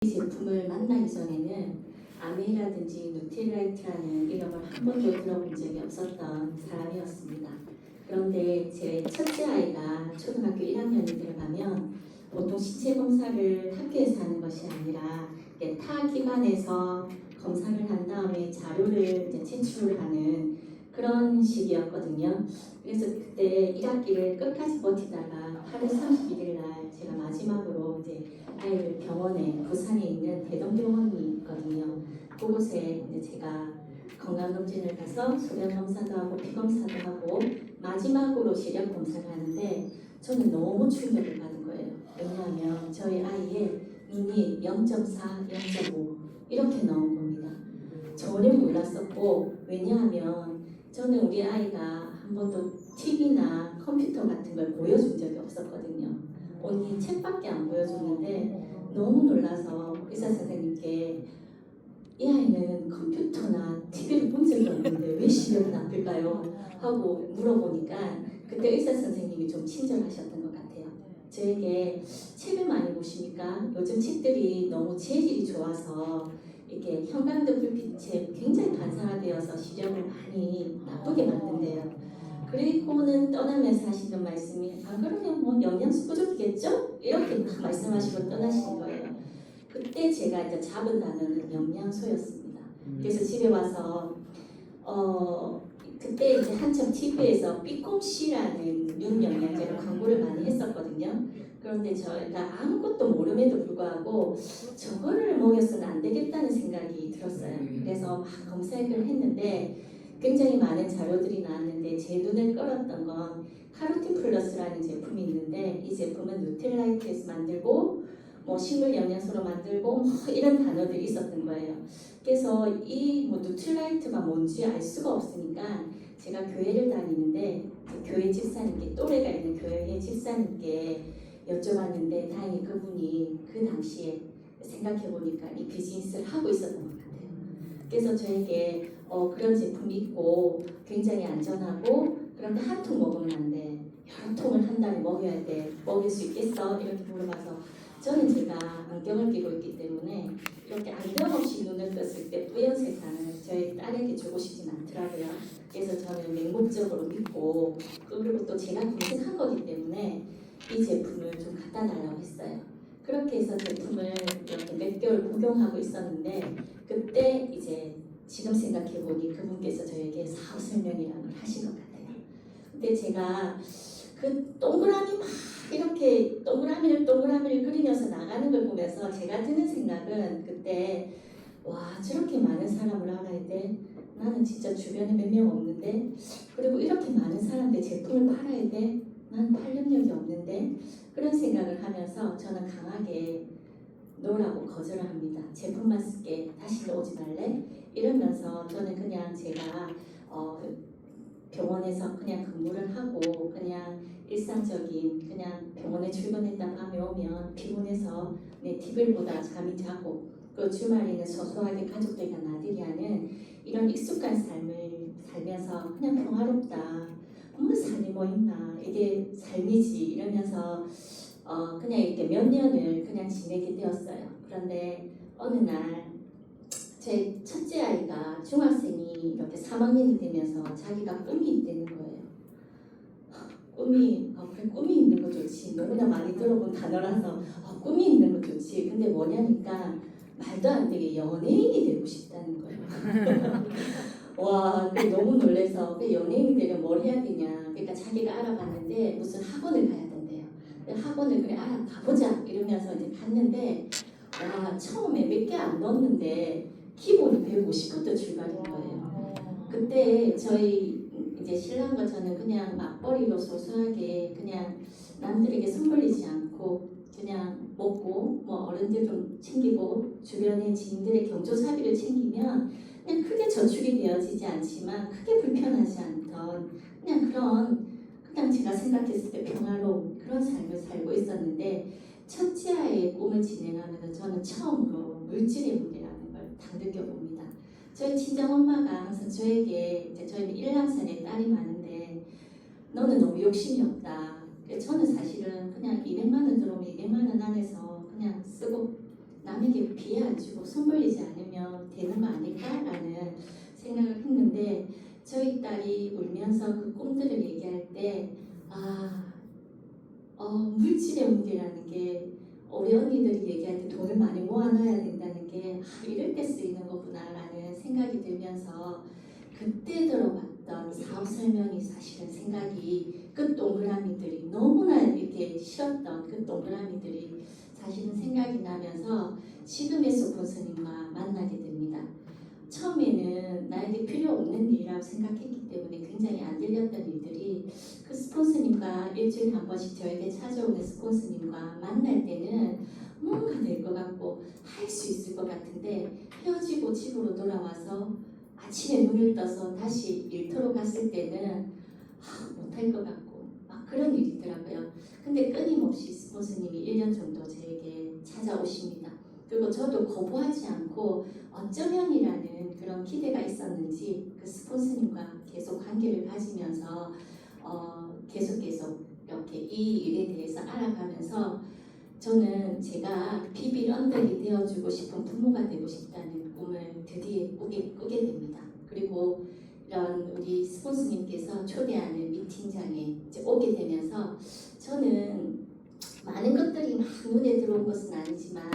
이 제품을 만나기 전에는 아메라든지 누트라이트라는 이름을 한 번도 들어본 적이 없었던 사람이었습니다. 그런데 제 첫째 아이가 초등학교 1학년이 들어가면 보통 신체 검사를 학교에서 하는 것이 아니라 타 기관에서 검사를 한 다음에 자료를 이제 제출을 하는 그런 시기였거든요. 그래서 그때 1학기를 끝까지 버티다가 8월 31일 날 제가 마지막으로 이제 아이를 병원에 부산에 있는 대동병원이 있거든요. 그곳에 이제 제가 건강검진을 가서 소변 검사도 하고 피 검사도 하고 마지막으로 시력 검사를 하는데 저는 너무 충격을 받은 거예요. 왜냐하면 저희 아이의 눈이 0.4, 0.5 이렇게 나온 겁니다. 전혀 몰랐었고, 왜냐하면 저는 우리 아이가 한 번도 TV나 컴퓨터 같은 걸 보여준 적이 없었거든요. 언니 책밖에 안 보여줬는데 너무 놀라서 의사 선생님께 이 아이는 컴퓨터나 TV를 본 적이 없는데 왜 시력이 나쁠까요? 하고 물어보니까 그때 의사 선생님이 좀 친절하셨던 것 같아요. 저에게 책을 많이 보시니까 요즘 책들이 너무 재질이 좋아서 이렇게 형광등 불빛에 굉장히 반사되어서 시력을 많이 나쁘게 만든대요. 그리고는 떠나면서 하시는 말씀이 안 그러면 뭐 영양소 부족이겠죠? 이렇게 막 말씀하시고 떠나시는 거예요. 그때 제가 이제 잡은 단어는 영양소였습니다. 그래서 집에 와서 그때 이제 한참 TV에서 삐꼼씨라는 윤영양제를 광고를 많이 했었거든요. 그런데 저희가 아무것도 모름에도 불구하고 저거를 먹여서는 안 되겠다는 생각이 들었어요. 그래서 막 검색을 했는데 굉장히 많은 자료들이 나왔는데 제 눈을 끌었던 건 카로틴 플러스라는 제품이 있는데 이 제품은 누텔라이트에서 만들고 뭐 식물 영양소로 만들고 뭐 이런 단어들이 있었던 거예요. 그래서 이 뭐 누트라이트가 뭔지 알 수가 없으니까 제가 교회를 다니는데 교회 집사님께 또래가 있는 교회 집사님께 여쭤봤는데 다행히 그분이 그 당시에 생각해 보니까 이 비즈니스를 하고 있었던 것 같아요. 그래서 저에게 그런 제품이 있고 굉장히 안전하고 그런데 한 통 먹으면 안 돼. 여러 통을 한 달에 먹여야 돼. 먹일 수 있겠어? 이렇게 물어봐서 저는 제가 안경을 끼고 있기 때문에 이렇게 안경 없이 눈을 떴을 때 뿌연 세상을 저희 딸에게 주고 싶진 않더라고요. 그래서 저는 맹목적으로 믿고 그리고 또 제가 검색한 거기 때문에 이 제품을 좀 갖다 달라고 했어요. 그렇게 해서 제품을 이렇게 몇 개월 복용하고 있었는데 그때 이제 지금 생각해보니 그분께서 저에게 사후 설명이라는 걸 하신 것 같아요. 근데 제가 그 동그라미 막 이렇게 동그라미를 그리면서 나가는 걸 보면서 제가 드는 생각은 그때 와 저렇게 많은 사람을 알아야 돼. 나는 진짜 주변에 몇 명 없는데 그리고 이렇게 많은 사람들 제품을 팔아야 돼. 난 팔력력이 없는데 그런 생각을 하면서 저는 강하게 노라고 거절을 합니다. 제품만 쓸게. 다시는 오지 말래. 이러면서 저는 그냥 제가 병원에서 그냥 근무를 하고 그냥 일상적인 그냥 병원에 출근했다 밤에 오면 피곤해서 내 TV를 보다 잠이 자고 그 주말에는 소소하게 가족들과 나들이 하는 이런 익숙한 삶을 살면서 그냥 평화롭다. 뭐 삶이 뭐 있나 이게 삶이지 이러면서 그냥 이렇게 몇 년을 그냥 지내게 되었어요. 그런데 어느 날 제 첫째 아이가 중학생이 이렇게 3학년이 되면서 자기가 꿈이 있다는 거예요. 그래 꿈이 있는 거 좋지. 너무나 많이 들어본 단어라서 꿈이 있는 거 좋지. 근데 뭐냐니까 말도 안 되게 연예인이 되고 싶다는 거예요. 와, 너무 놀래서 연예인이 되면 뭘 해야 되냐. 그러니까 자기가 알아봤는데 무슨 학원을 가야 된대요. 학원을 그래 가보자 이러면서 이제 갔는데 와 처음에 몇 개 안 넣었는데 기본이 150부터 출발인 거예요. 그때 저희 이제 신랑과 저는 그냥 맞벌이로 소소하게 그냥 남들에게 선물리지 않고 그냥 먹고 뭐 어른들 좀 챙기고 주변의 지인들의 경조사비를 챙기면 그냥 크게 저축이 되어지지 않지만 크게 불편하지 않던 그냥 제가 생각했을 때 평화로운 그런 삶을 살고 있었는데 첫째 아이의 꿈을 진행하면서 저는 처음으로 물질의 무게라는 걸 딱 느껴봅니다. 저희 친정엄마가 항상 저에게 이제 저희는 일남산에 딸이 많은데 너는 너무 욕심이 없다. 저는 사실은 그냥 200만 원 들어오면 200만 원 안에서 그냥 쓰고 남에게 비해 안 주고 손 벌리지 않으면 되는 거 아닐까라는 생각을 했는데 저희 딸이 울면서 그 꿈들을 얘기할 때 물질의 문제라는 게 우리 언니들이 얘기할 때 돈을 많이 모아놔야 된다는 게 이럴 때 쓰이는 거구나라는 생각이 들면서 그때 들어봤던 사업 설명이 사실은 생각이 그 동그라미들이 너무나 이렇게 싫었던 그 동그라미들이 사실은 생각이 나면서 지금의 스폰서님과 만나게 됩니다. 처음에는 나에게 필요 없는 일이라고 생각했기 때문에 굉장히 안 들렸던 일들이 그 스폰서님과 일주일에 한 번씩 저에게 찾아오는 스폰서님과 만날 때는 뭔가 될 것 같고 할 수 있을 것 같은데 헤어지고 집으로 돌아와서 아침에 눈을 떠서 다시 일터로 갔을 때는 못할 것 같고 막 그런 일이 있더라고요. 근데 끊임없이 스폰서님이 1년 정도 저에게 찾아오십니다. 그리고 저도 거부하지 않고 어쩌면이라는 그런 기대가 있었는지 그 스폰서님과 계속 관계를 가지면서 계속 이렇게 이 일에 대해서 알아가면서 저는 제가 비빌 언덕이 되어주고 싶은 부모가 되고 싶다는 꿈을 드디어 꾸게 됩니다. 그리고 이런 우리 스폰서님께서 초대하는 미팅장에 이제 오게 되면서 저는 많은 것들이 막 눈에 들어온 것은 아니지만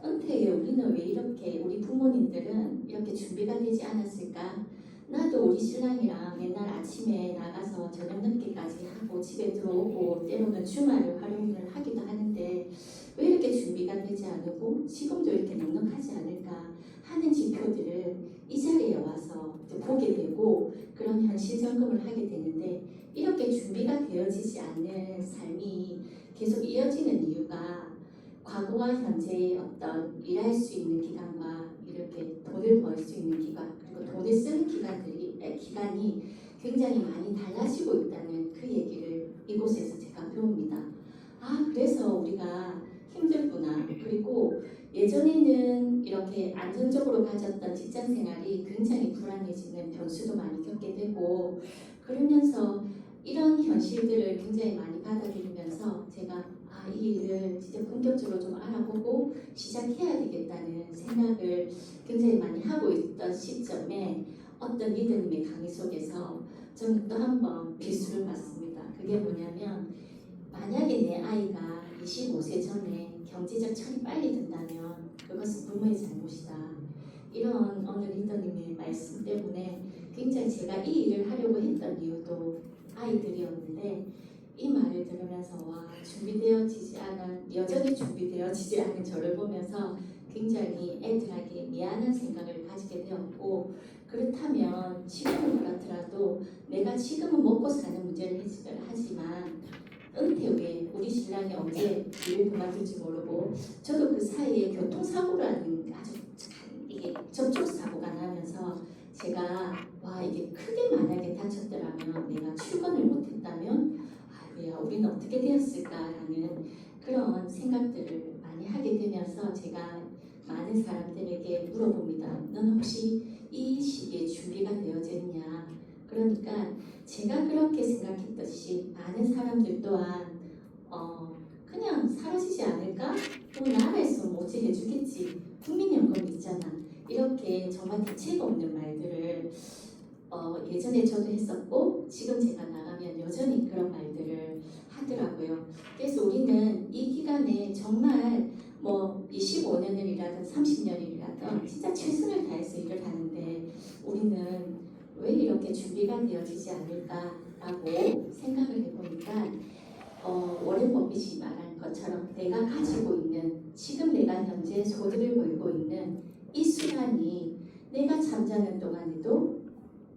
은퇴에 우리는 왜 이렇게 우리 부모님들은 이렇게 준비가 되지 않았을까? 나도 우리 신랑이랑 맨날 아침에 나가서 저녁 늦게까지 하고 집에 들어오고 때로는 주말을 활용을 하기도 하는데 왜 이렇게 준비가 되지 않고 지금도 이렇게 넉넉하지 않을까 하는 지표들을 이 자리에 와서 보게 되고 그런 현실 점검을 하게 되는데 이렇게 준비가 되어지지 않는 삶이 계속 이어지는 이유가 과거와 현재의 어떤 일할 수 있는 기간과 이렇게 돈을 벌 수 있는 기간 그리고 돈을 쓰는 기간이 굉장히 많이 달라지고 있다는 그 얘기를 이곳에서 제가 배웁니다. 그래서 우리가 힘들구나. 그리고 예전에는 이렇게 안정적으로 가졌던 직장 생활이 굉장히 불안해지는 변수도 많이 겪게 되고 그러면서 이런 현실들을 굉장히 많이 받아들이면서 제가 이 일을 진짜 본격적으로 좀 알아보고 시작해야 되겠다는 생각을 굉장히 많이 하고 있던 시점에 어떤 리더님의 강의 속에서 저는 또 한 번 비수를 받습니다. 그게 뭐냐면 만약에 내 아이가 25세 전에 경제적 철이 빨리 든다면 그것은 부모의 잘못이다. 이런 어느 리더님의 말씀 때문에 굉장히 제가 이 일을 하려고 했던 이유도 아이들이었는데 이 말을 들으면서 여전히 준비되어지지 않은 저를 보면서 굉장히 애들에게 미안한 생각을 가지게 되었고 그렇다면 지금은 그렇더라도 내가 지금은 먹고 사는 문제를 해결을 하지만 은퇴 후에 우리 신랑이 언제 일을 그만둘지 모르고 저도 그 사이에 교통사고라는 아주 이게 접촉사고가 나면서 제가 이게 크게 만약에 다쳤더라면 내가 출근을 못했다면 아이고야 우리는 어떻게 되었을까라는 그런 생각들을 많이 하게 되면서 제가 많은 사람들에게 물어봅니다. 넌 혹시 이 시기에 준비가 되어졌냐? 그러니까 제가 그렇게 생각했듯이 많은 사람들 또한 그냥 사라지지 않을까? 또 나라에서 뭐지 해주겠지. 국민연금 있잖아. 이렇게 정말 대책 없는 말들을 예전에 저도 했었고 지금 제가 나가면 여전히 그런 말들을 하더라고요. 그래서 우리는 이 기간에 정말 25년을 일하든 30년을 일하든 진짜 최선을 다해서 일을 하는데 우리는 왜 이렇게 준비가 되어지지 않을까라고 생각을 해보니까 워렌 버핏이 말한 것처럼 내가 가지고 있는 지금 내가 현재 소득을 벌고 있는 이 수단이 내가 잠자는 동안에도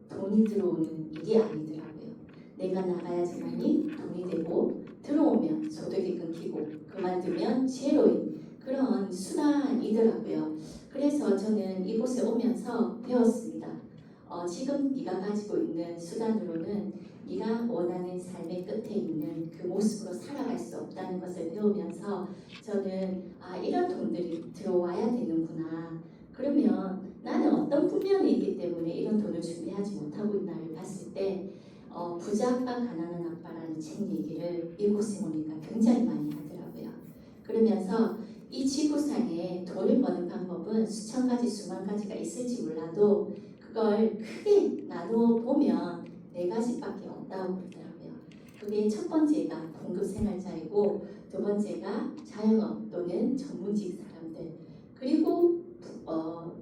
돈이 들어오는 일이 아니더라고요. 내가 나가야지만이 돈이 되고 들어오면 소득이 끊기고 그만두면 제로인 그런 수단이더라고요. 그래서 저는 이곳에 오면서 배웠습니다. 지금 네가 가지고 있는 수단으로는 네가 원하는 삶의 끝에 있는 그 모습으로 살아갈 수 없다는 것을 배우면서 저는 이런 돈들이 들어와야 되는구나. 그러면 나는 어떤 분명이 있기 때문에 이런 돈을 준비하지 못하고 있나를 봤을 때 부자 아빠 가난한 아빠라는 책 얘기를 이곳에 오니까 굉장히 많이 하더라고요. 그러면서 이 지구상에 돈을 버는 방법은 수천 가지 수만 가지가 있을지 몰라도 그걸 크게 나누어 보면 네 가지밖에 없다고 그러더라고요. 그게 첫 번째가 공급생활자이고 두 번째가 자영업 또는 전문직 사람들, 그리고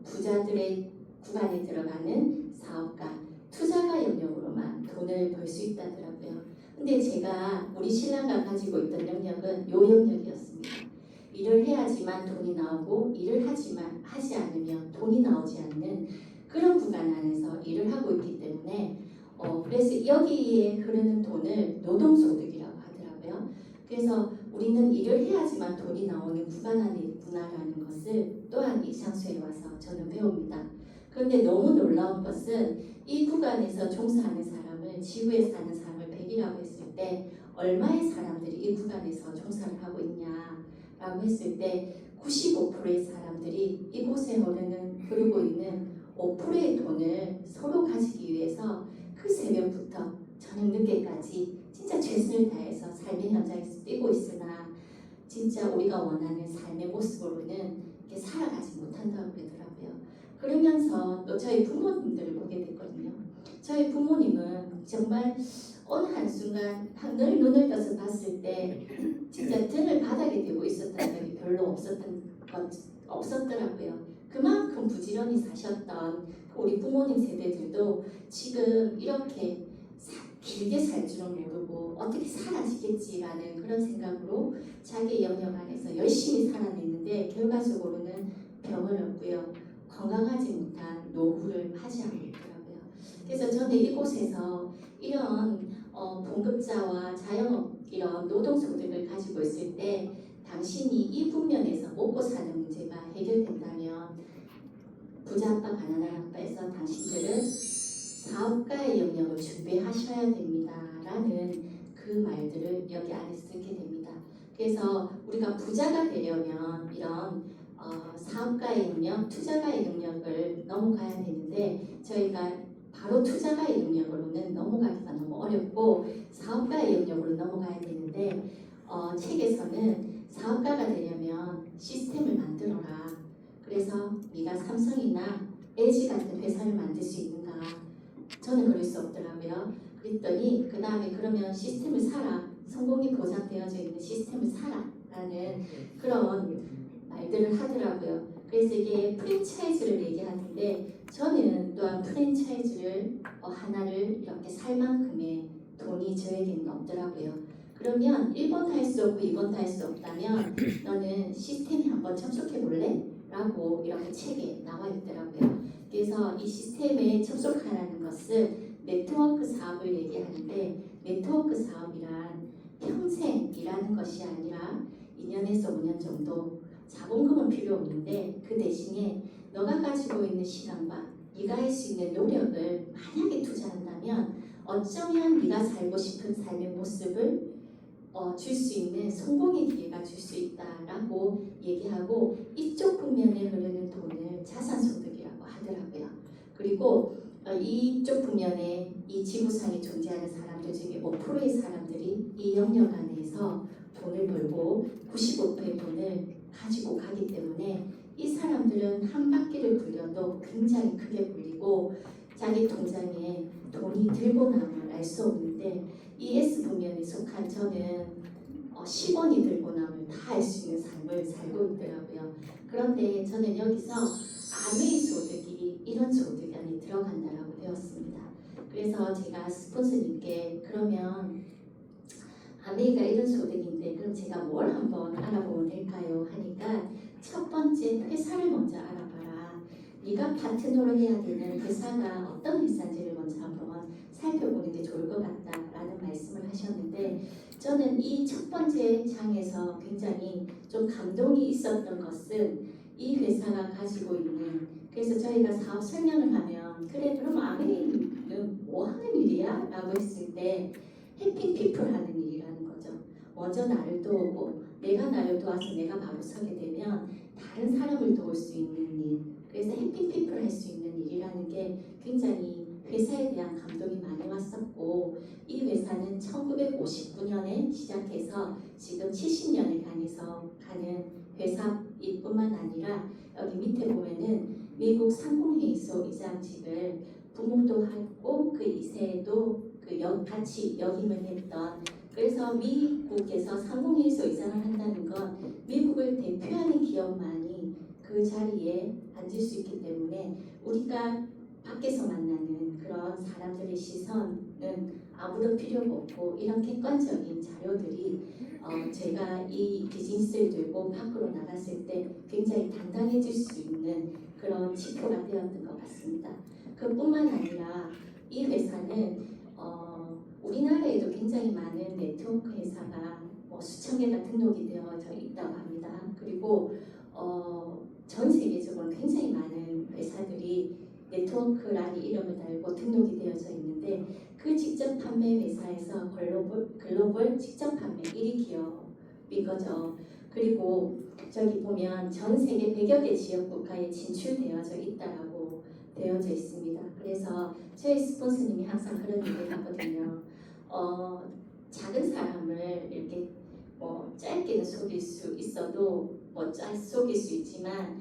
부자들의 구간에 들어가는 사업가, 투자가 영역으로만 돈을 벌 수 있다더라고요. 근데 제가 우리 신랑과 가지고 있던 영역은 요 영역이었습니다. 일을 해야지만 돈이 나오고 일을 하지 않으면 돈이 나오지 않는 그런 구간 안에서 일을 하고 있기 때문에 그래서 여기에 흐르는 돈을 노동소득이라고 하더라고요. 그래서 우리는 일을 해야지만 돈이 나오는 구간 안에 있구나라는 것을 또한 이 장소에 와서 저는 배웁니다. 그런데 너무 놀라운 것은 이 구간에서 종사하는 사람을, 지구에 사는 사람을 100이라고 했을 때 얼마의 사람들이 이 구간에서 종사를 하고 있냐라고 했을 때 95%의 사람들이 이곳에 흐르고 있는 5%의 돈을 서로 가지기 위해서 그 새벽부터 저녁 늦게까지 진짜 최선을 다해서 삶의 현장에서 뛰고 있으나 진짜 우리가 원하는 삶의 모습으로는 이렇게 살아가지 못한다고 그러더라고요. 그러면서 또 저희 부모님들을 보게 됐거든요. 저희 부모님은 정말 어느 한순간 늘 눈을 떠서 봤을 때 진짜 등을 바닥에 대고 있었던 적이 별로 없었더라고요. 그만큼 부지런히 사셨던 우리 부모님 세대들도 지금 이렇게 길게 살 줄은 모르고 어떻게 사라지겠지라는 그런 생각으로 자기 영역 안에서 열심히 살아냈는데 결과적으로는 병을 얻고요. 건강하지 못한 노후를 맞이하고 있더라고요. 그래서 저는 이곳에서 이런 봉급자와 자영업 이런 노동소득을 가지고 있을 때 당신이 이 국면에서 먹고 사는 문제가 해결된다면 부자 아빠 가난한 아빠에서 당신들은 사업가의 영역을 준비하셔야 됩니다라는 그 말들을 여기 안에서 듣게 됩니다. 그래서 우리가 부자가 되려면 이런 사업가의 영역, 투자가의 영역을 넘어가야 되는데 저희가 바로 투자가의 영역으로는 넘어가기가 너무 어렵고 사업가의 영역으로 넘어가야 되는데 책에서는 사업가가 되려면 시스템을 만들어라. 그래서 네가 삼성이나 LG 같은 회사를 만들 수 있는가? 저는 그럴 수 없더라고요. 그랬더니 그 다음에 그러면 시스템을 사라. 성공이 보장되어져 있는 시스템을 사라라는 그런 말들을 하더라고요. 그래서 이게 프랜차이즈를 얘기하는데 저는 또한 프랜차이즈를 하나를 이렇게 살 만큼의 돈이 저에게는 없더라고요. 그러면 1번도 할 수 없고 2번도 할 수 없다면 너는 시스템에 한번 접속해 볼래? 라고 이렇게 책에 나와 있더라고요. 그래서 이 시스템에 접속하라는 것은 네트워크 사업을 얘기하는데 네트워크 사업이란 평생 일하는 것이 아니라 2년에서 5년 정도 자본금은 필요 없는데 그 대신에 너가 가지고 있는 시간과 네가 할 수 있는 노력을 만약에 투자한다면 어쩌면 네가 살고 싶은 삶의 모습을 줄 수 있는 성공의 기회가 줄 수 있다라고 얘기하고 이쪽 국면에 흐르는 돈을 자산소득이라고 하더라고요. 그리고 이쪽 국면에 이 지구상에 존재하는 사람들 중에 5%의 사람들이 이 영역 안에서 돈을 벌고 95%의 돈을 가지고 가기 때문에 이 사람들은 한 바퀴를 굴려도 굉장히 크게 굴리고 자기 통장에 돈이 들고 남을 알 수 없는데 이 S국면에 속한 저는 10원이 들고 남을 다 알 수 있는 삶을 살고 있더라고요. 그런데 저는 여기서 아메이 소득이 이런 소득 안에 들어간다라고 배웠습니다. 그래서 제가 스폰서님께 그러면 아메이가 이런 소득인데 그럼 제가 뭘 한번 알아보면 될까요? 하니까 첫 번째 회사를 먼저 알아봐라. 네가 파트너로 해야 되는 회사가 어떤 회사인지를 먼저 한번 살펴보는 게 좋을 것 같다라는 말씀을 하셨는데 저는 이 첫 번째 장에서 굉장히 좀 감동이 있었던 것은 이 회사가 가지고 있는 그래서 저희가 사업 설명을 하면 그래 그럼 아메이는 뭐 하는 일이야? 라고 했을 때 해피 피플 하는 일이라는 거죠. 먼저 나를 도우고 내가 나를 도와서 내가 바로 서게 되면 다른 사람을 도울 수 있는 일 그래서 해피 피플 할 수 있는 일이라는 게 굉장히 회사에 대한 감동이 많이 왔었고 이 회사는 1959년에 시작해서 지금 70년을 가는 회사일 뿐만 아니라 여기 밑에 보면은 미국 상공회의소 이장직을 부목도 하고 그 이세도 같이 역임을 했던, 그래서 미국에서 상공회의소 이장을 한다는 건 미국을 대표하는 기업만이 그 자리에 앉을 수 있기 때문에 우리가 밖에서 만나는 그런 사람들의 시선은 아무런 필요가 없고, 이런 객관적인 자료들이 제가 이 비즈니스를 들고 밖으로 나갔을 때 굉장히 당당해질 수 있는 그런 지표가 되었던 것 같습니다. 그뿐만 아니라 이 회사는 우리나라에도 굉장히 많은 네트워크 회사가 수천 개가 등록이 되어져 있다고 합니다. 그리고 전 세계적으로 굉장히 많은 회사들이 네트워크라는 이름을 달고 등록이 되어져 있는데, 그 직접 판매 회사에서 글로벌 직접 판매 1위 기업인 거죠. 그리고 저기 보면 전 세계 100여 개 지역 국가에 진출되어져 있다라고 되어져 있습니다. 그래서 저희 스폰서님이 항상 그런 얘기를 하거든요. 작은 사람을 이렇게 짧게는 속일 수 있어도 속일 수 있지만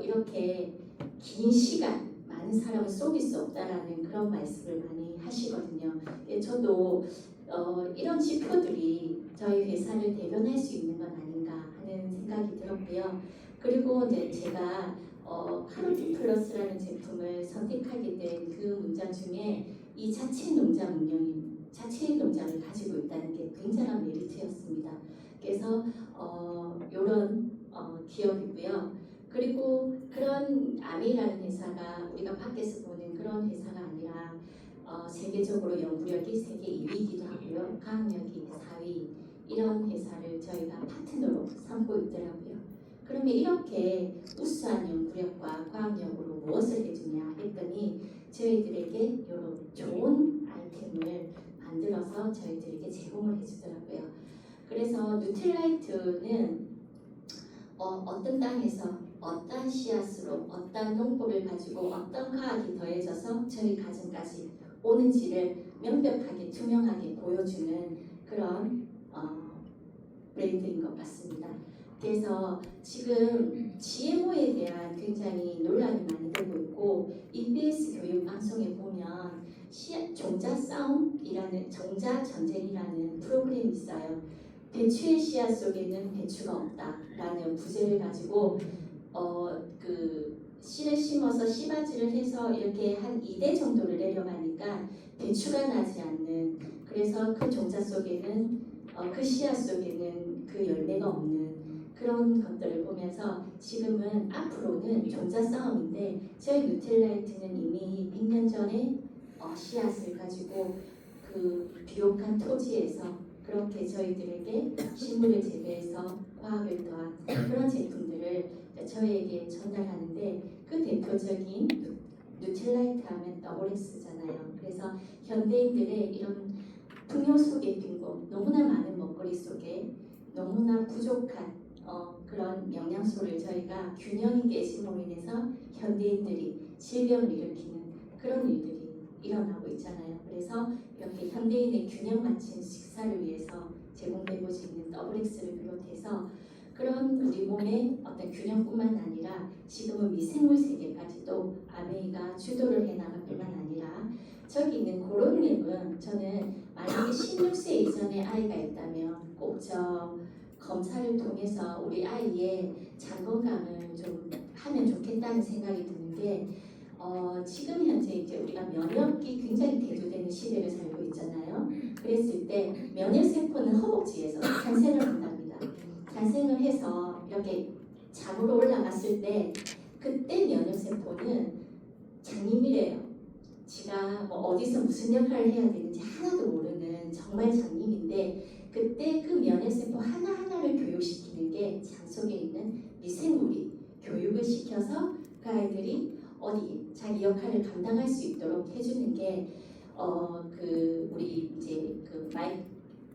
이렇게 긴 시간 많은 사람을 속일 수 없다라는 그런 말씀을 많이 하시거든요. 저도 이런 지표들이 저희 회사를 대변할 수 있는 건 아닌가 하는 생각이 들었고요. 그리고 이제 제가 카로틴 플러스라는 제품을 선택하게 된 그 문장 중에 이 자체 농장을 가지고 있다는 게 굉장한 메리트였습니다. 그래서 이런 기업이고요. 그리고 그런 아메이라는 회사가 우리가 밖에서 보는 그런 회사가 아니라 세계적으로 연구력이 세계 2위이기도 하고요. 과학력이 4위, 이런 회사를 저희가 파트너로 삼고 있더라고요. 그러면 이렇게 우수한 연구력과 과학력으로 무엇을 해주냐 했더니 저희들에게 이런 좋은 아이템을 만들어서 저희들에게 제공을 해주더라고요. 그래서 누틸라이트는 어떤 땅에서 어떤 씨앗으로 어떤 농법을 가지고 어떤 과학이 더해져서 저희 가정까지 오는지를 명백하게 투명하게 보여주는 그런 브랜드인 것 같습니다. 그래서 지금 GMO에 대한 굉장히 논란이 많이 되고 있고, EBS 교육 방송에 보면 종자 싸움이라는, 종자 전쟁이라는 프로그램이 있어요. 배추의 씨앗 속에는 배추가 없다라는 부제를 가지고 씨를 심어서 씨바지를 해서 이렇게 한 2대 정도를 내려가니까 배추가 나지 않는, 그래서 그 종자 속에는 그 씨앗 속에는 그 열매가 없는 그런 것들을 보면서 지금은 앞으로는 종자 싸움인데, 저희 누틸라이트는 이미 100년 전에 씨앗을 가지고 그 비옥한 토지에서 그렇게 저희들에게 식물을 재배해서 과학을 더한 그런 제품들을 저희에게 전달하는데, 그 대표적인 누틸라이트 하면 더블엑스잖아요. 그래서 현대인들의 이런 풍요 속의 빈곤, 너무나 많은 먹거리 속에 너무나 부족한 그런 영양소를 저희가 균형 있게 심으로 인해서 현대인들이 질병을 일으키는 그런 일들이 일어나고 있잖아요. 그래서 이렇게 현대인의 균형 맞춘 식사를 위해서 제공되고 있는 더블엑스를 비롯해서 그런 우리 몸의 어떤 균형뿐만 아니라 지금은 미생물 세계까지도 아메이가 주도를 해나갈 뿐만 아니라, 저기 있는 그런 랩은 저는 만약에 16세 이전에 아이가 있다면 꼭 검사를 통해서 우리 아이의 장 건강을 좀 하면 좋겠다는 생각이 드는 게, 지금 현재 이제 우리가 면역이 굉장히 대두되는 시대를 살고 있잖아요. 그랬을 때 면역세포는 허벅지에서 탄생을 한답니다. 탄생을 해서 이렇게 장으로 올라갔을 때 그때 면역세포는 장님이래요. 지가 어디서 무슨 역할을 해야 되는지 하나도 모르는 정말 장님인데, 그때 그 면역세포 하나하나를 교육시키는 게 장 속에 있는 미생물이 교육을 시켜서 그 아이들이 자기 역할을 감당할 수 있도록 해주는 게 우리 이제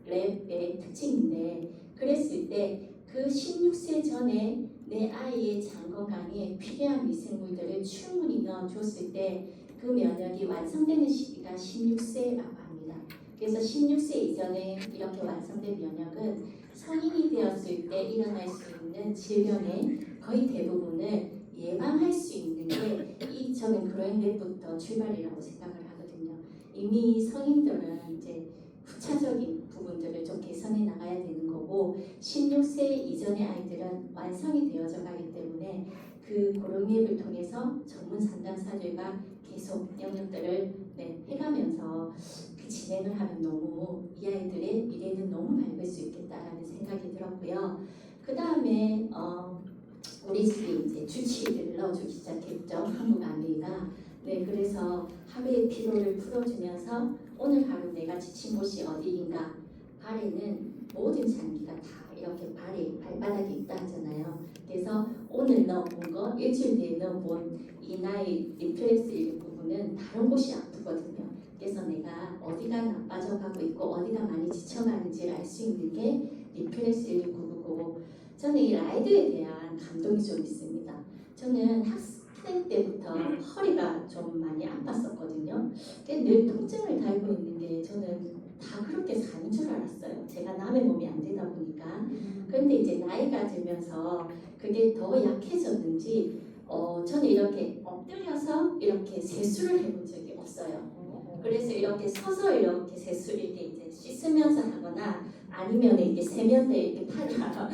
랩의 특징인데, 그랬을 때 그 16세 전에 내 아이의 장 건강에 필요한 미생물들을 충분히 넣어줬을 때 그 면역이 완성되는 시기가 16세라고 합니다. 그래서 16세 이전에 이렇게 완성된 면역은 성인이 되었을 때 일어날 수 있는 질병의 거의 대부분을 예방할 수 있는 게 저는 그런 것부터 출발이라고 생각을 하거든요. 이미 성인들은 이제 후차적인 부분들을 좀 개선해 나가야 되는 거고 16세 이전의 아이들은 완성이 되어져 가기 때문에 그런 앱을 통해서 전문 상담사들과 계속 영역들을 해가면서 진행을 하면 너무 이 아이들의 미래는 너무 밝을 수 있겠다라는 생각이 들었고요. 그 다음에 우리 집이 이제 주치의를 넣어주기 시작했죠. 한국아미가. 그래서 하루의 피로를 풀어주면서 오늘 하루 내가 지친 곳이 어디인가. 발에는 모든 장기가 다 이렇게 발바닥에 있다 하잖아요. 그래서 오늘 넣어본 거, 일주일 뒤에 넣어본 이 나의 리플렉스 부분은 다른 곳이 아프거든요. 그래서 내가 어디가 나빠져가고 있고 어디가 많이 지쳐가는지를 알 수 있는 게 리플렉스 119고 저는 이 라이드에 대한 감동이 좀 있습니다. 저는 학생 때부터 허리가 좀 많이 아팠었거든요. 늘 통증을 달고 있는 게 저는 다 그렇게 사는 줄 알았어요. 제가 남의 몸이 안 되다 보니까. 그런데 이제 나이가 들면서 그게 더 약해졌는지 저는 이렇게 엎드려서 이렇게 세수를 해본 적이 없어요. 그래서 이렇게 서서 이렇게 세수를 이제 씻으면서 하거나 아니면 이렇게 세면대 이렇게 팔아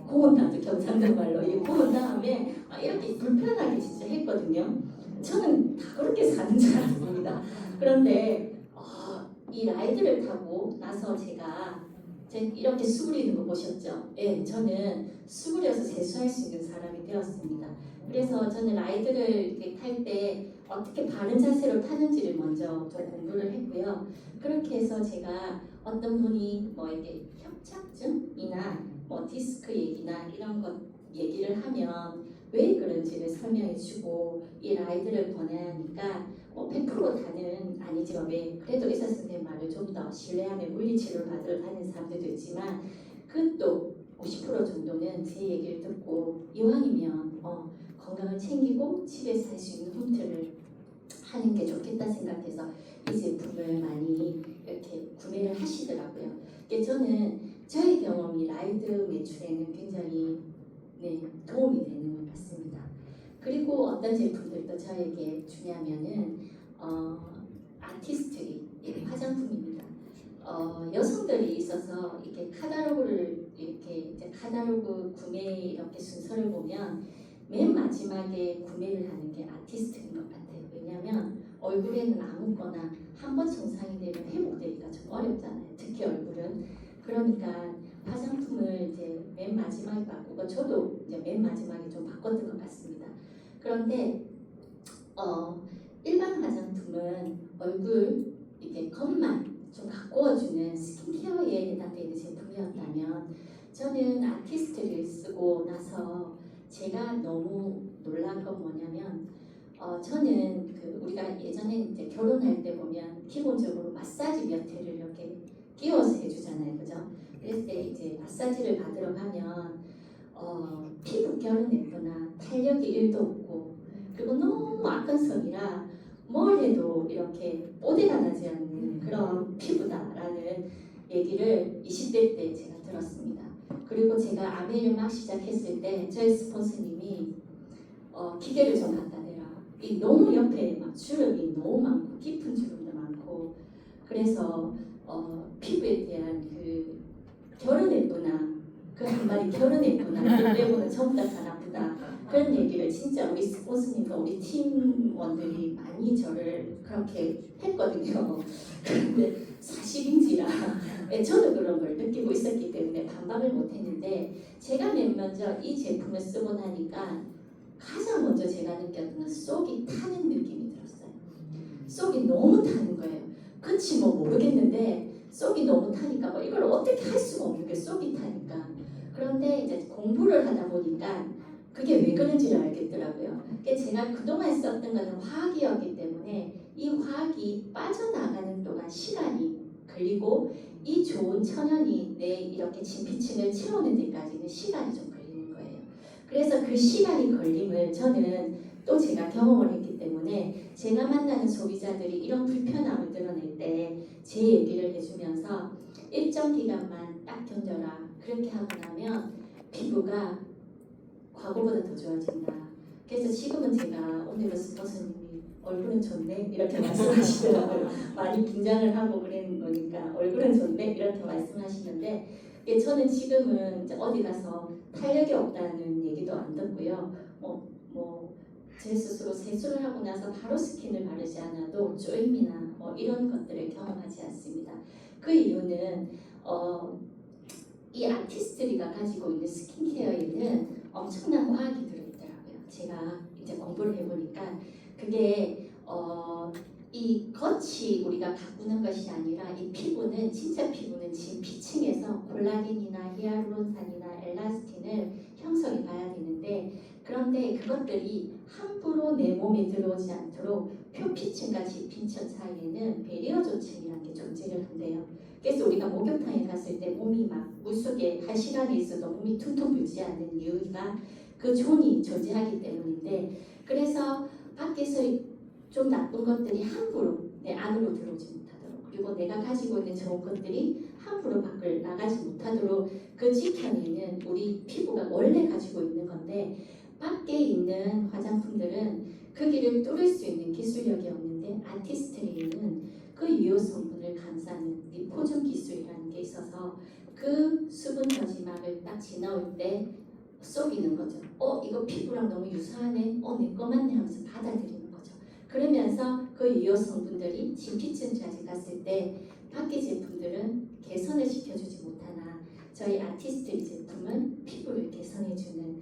고운다도 경상도 말로 이 고운 다음에 이렇게 불편하게 진짜 했거든요. 저는 다 그렇게 사는 줄 알았습니다. 그런데 이 라이드를 타고 나서 제가 이렇게 수그리는 거 보셨죠? 저는 수그려서 세수할 수 있는 사람이 되었습니다. 그래서 저는 라이드를 이렇게 탈 때 어떻게 바른 자세로 타는지를 먼저 좀 공부를 했고요. 그렇게 해서 제가 어떤 분이 이게 협착증이나 디스크 얘기나 이런 것 얘기를 하면 왜 그런지를 설명해주고 이 라이드를 권하니까 100% 다는 아니지만 그래도 의사 선생님 말을 좀 더 신뢰하며 물리치료를 받으러 다니는 사람들도 있지만 그것도 50% 정도는 제 얘기를 듣고 이왕이면 건강을 챙기고 집에서 할 수 있는 홈트를 하는 게 좋겠다 생각해서 이 제품을 많이 이렇게 구매를 하시더라고요. 저는 저의 경험이 라이드 매출에는 굉장히 도움이 되는 것 같습니다. 그리고 어떤 제품들도 저에게 주냐면은 아티스트리 화장품입니다. 여성들이 있어서 이렇게 카탈로그를 이렇게 이제 카탈로그 구매 이렇게 순서를 보면 맨 마지막에 구매를 하는 게 아티스트인 것 같아요. 왜냐하면 얼굴에는 아무거나 한 번 손상이 되면 회복되기가 좀 어렵잖아요. 특히 얼굴은. 그러니까 화장품을 이제 맨 마지막에 바꾸고 저도 이제 맨 마지막에 좀 바꿨던 것 같습니다. 그런데 일반 화장품은 얼굴 이렇게 겉만 좀 가꾸어주는 스킨케어에 해당되는 제품이었다면 저는 아티스트를 쓰고 나서 제가 너무 놀란 건 뭐냐면 저는 우리가 예전에 이제 결혼할 때 보면 기본적으로 마사지 몇 회를 이렇게 끼워서 해주잖아요, 그죠? 그랬을 때 이제 마사지를 받으러 가면 피부 결은 예쁘나 탄력이 1도 없고 그리고 너무 악한 성이라 뭘 해도 이렇게 뽀대가 나지 않는 그런 피부다라는 얘기를 20대 때 제가 들었습니다. 그리고 제가 아메를 막 시작했을 때 저희 스폰서님이 기계를 좀 갖다 대라. 너무 옆에 막 주름이 너무 많고 깊은 주름도 많고 그래서 피부에 대한 그 결은 예쁘나 그 한마디 결은 예쁘나 그 빼고는 전부 다 나쁘다 그런 얘기를 진짜 우리 스폰서님과 우리 팀원들이 많이 저를 그렇게 했거든요. 근데 사실인지라 저도 그런 걸 느끼고 있었기 때문에 반박을 못했는데 제가 맨 먼저 이 제품을 쓰고 나니까 가장 먼저 제가 느꼈던 건 속이 타는 느낌이 들었어요. 속이 너무 타는 거예요. 그치 모르겠는데 속이 너무 타니까 이걸 어떻게 할 수가 없는 게 속이 타니까. 그런데 이제 공부를 하다 보니까 그게 왜 그런지를 알겠더라고요. 제가 그동안 썼던 거는 화학이었기 때문에 이 화학이 빠져나가는 동안 시간이 걸리고 이 좋은 천연이 내 이렇게 진피층을 채우는 데까지는 시간이 좀 걸리는 거예요. 그래서 그 시간이 걸림을 저는 또 제가 경험을 했기 때문에 제가 만나는 소비자들이 이런 불편함을 드러낼 때 제 얘기를 해주면서 일정 기간만 딱 견뎌라. 그렇게 하고 나면 피부가 과거보다 더 좋아진다. 그래서 지금은 제가 오늘 스포츠님이 얼굴은 좋네 이렇게 말씀하시더라고요. 많이 긴장을 하고 그런 거니까 얼굴은 좋네 이렇게 말씀하시는데 저는 지금은 이제 어디 가서 탄력이 없다는 얘기도 안 듣고요. 제 스스로 세수를 하고 나서 바로 스킨을 바르지 않아도 조임이나 이런 것들을 경험하지 않습니다. 그 이유는 이 아티스트리가 가지고 있는 스킨케어에는 엄청난 과학이 들어있더라고요. 제가 이제 공부를 해보니까 그게 이 겉이 우리가 가꾸는 것이 아니라 이 피부는 진짜 피부는 지금 피층에서 콜라겐이나 히알루론산이나 엘라스틴을 형성해 봐야 되는데 그런데 그것들이 함부로 내 몸에 들어오지 않도록 표피층과 지피층 사이에는 베리어 조층이라는 게 존재를 한대요. 그래서 우리가 목욕탕에 갔을 때 몸이 막 물속에 1시간이 있어도 몸이 퉁퉁 불지 않는 이유가 그 존이 존재하기 때문인데 그래서 밖에서 좀 나쁜 것들이 함부로 내 안으로 들어오지 못하도록 그리고 내가 가지고 있는 좋은 것들이 함부로 밖을 나가지 못하도록 그 지켜내는 우리 피부가 원래 가지고 있는 건데 밖에 있는 화장품들은 그 길을 뚫을 수 있는 기술력이 없는데 아티스트리는 그 유효 성분을 감싸는 리포즘 기술이라는 게 있어서 그 수분 저지막을 딱 지나올 때 속이는 거죠. 이거 피부랑 너무 유사하네. 내 거 맞네 하면서 받아들이는 거죠. 그러면서 그 유효 성분들이 진피층까지 갔을 때 밖에 제품들은 개선을 시켜주지 못하나 저희 아티스트리 제품은 피부를 개선해주는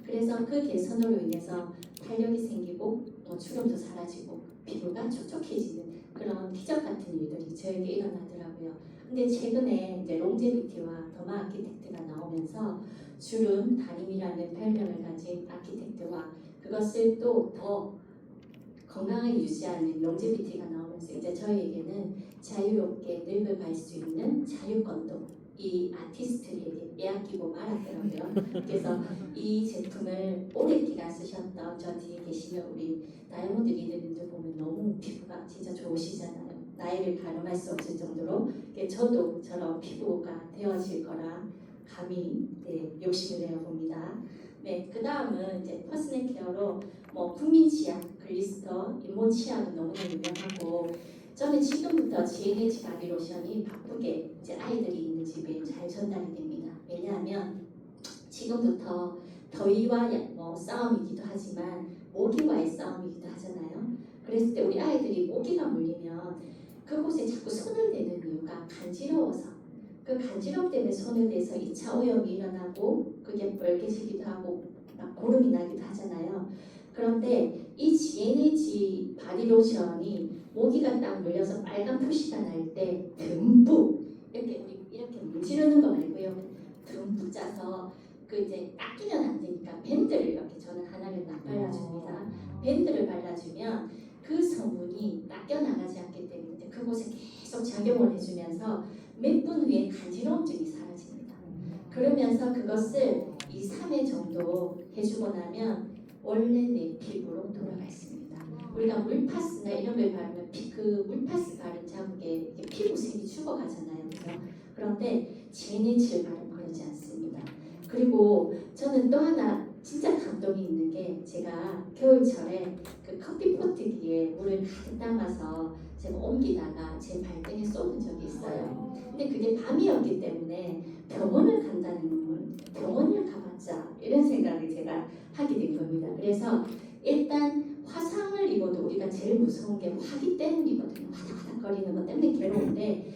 그래서 그 개선으로 인해서 탄력이 생기고 주름도 사라지고 피부가 촉촉해지는 그런 기적 같은 일들이 저에게 일어나더라고요. 근데 최근에 이제 롱제비티와 더마 아키텍트가 나오면서 주름 다림이라는 별명을 가진 아키텍트와 그것을 또 더 건강을 유지하는 롱제비티가 나오면서 이제 저에게는 자유롭게 늙어갈 수 있는 자유권도 이 아티스트에게 빼앗기고 말았더라고요. 그래서 이 제품을 오래 기간 쓰셨던 저 뒤에 계시는 우리 다이아몬드 리더님들 보면 너무 피부가 진짜 좋으시잖아요. 나이를 가늠할 수 없을 정도로 저도 저런 피부가 되어질 거라 감히 욕심을 내어봅니다. 그 다음은 이제 퍼스널 케어로 국민 치약, 글리스터, 잇몸 치약은 너무나 유명하고 저는 지금부터 GNH 바디로션이 바쁘게 이제 아이들이 있는 집에 잘 전달이 됩니다. 왜냐하면 지금부터 더위와 싸움이기도 하지만 모기와의 싸움이기도 하잖아요. 그랬을 때 우리 아이들이 모기가 물리면 그곳에 자꾸 손을 대는 이유가 간지러워서 그 간지럼 때문에 손을 대서 2차 오염이 일어나고 그게 빨개지기도 하고 막 고름이 나기도 하잖아요. 그런데 이 GNH 바디로션이 모기가 딱 물려서 빨간 표시가 날 때 듬뿍 이렇게 문지르는 거 말고요. 듬뿍 짜서 그 이제 닦이면 안 되니까 밴드를 이렇게 저는 하나를 딱 발라줍니다. 밴드를 발라주면 그 성분이 닦여 나가지 않기 때문에 그곳에 계속 작용을 해주면서 몇 분 후에 간지러움증이 사라집니다. 그러면서 그것을 2, 3회 정도 해주고 나면 원래 내 피부로 돌아갔습니다. 우리가 물파스나 이런 걸 바르면 그 물파스 바른 자국에 피부색이 죽어가잖아요. 그죠? 그런데 GNH를 바르면 그러지 않습니다. 그리고 저는 또 하나 진짜 감동이 있는 게 제가 겨울철에 그 커피 포트기에 물을 가득 담아서 제가 옮기다가 제 발등에 쏟은 적이 있어요. 근데 그게 밤이었기 때문에 병원을 가봤자 이런 생각을 제가 하게 된 겁니다. 그래서 일단 화상을 입어도 우리가 제일 무서운 게 화기 때문이거든요. 화닥화닥거리는 것 때문에 괴로운데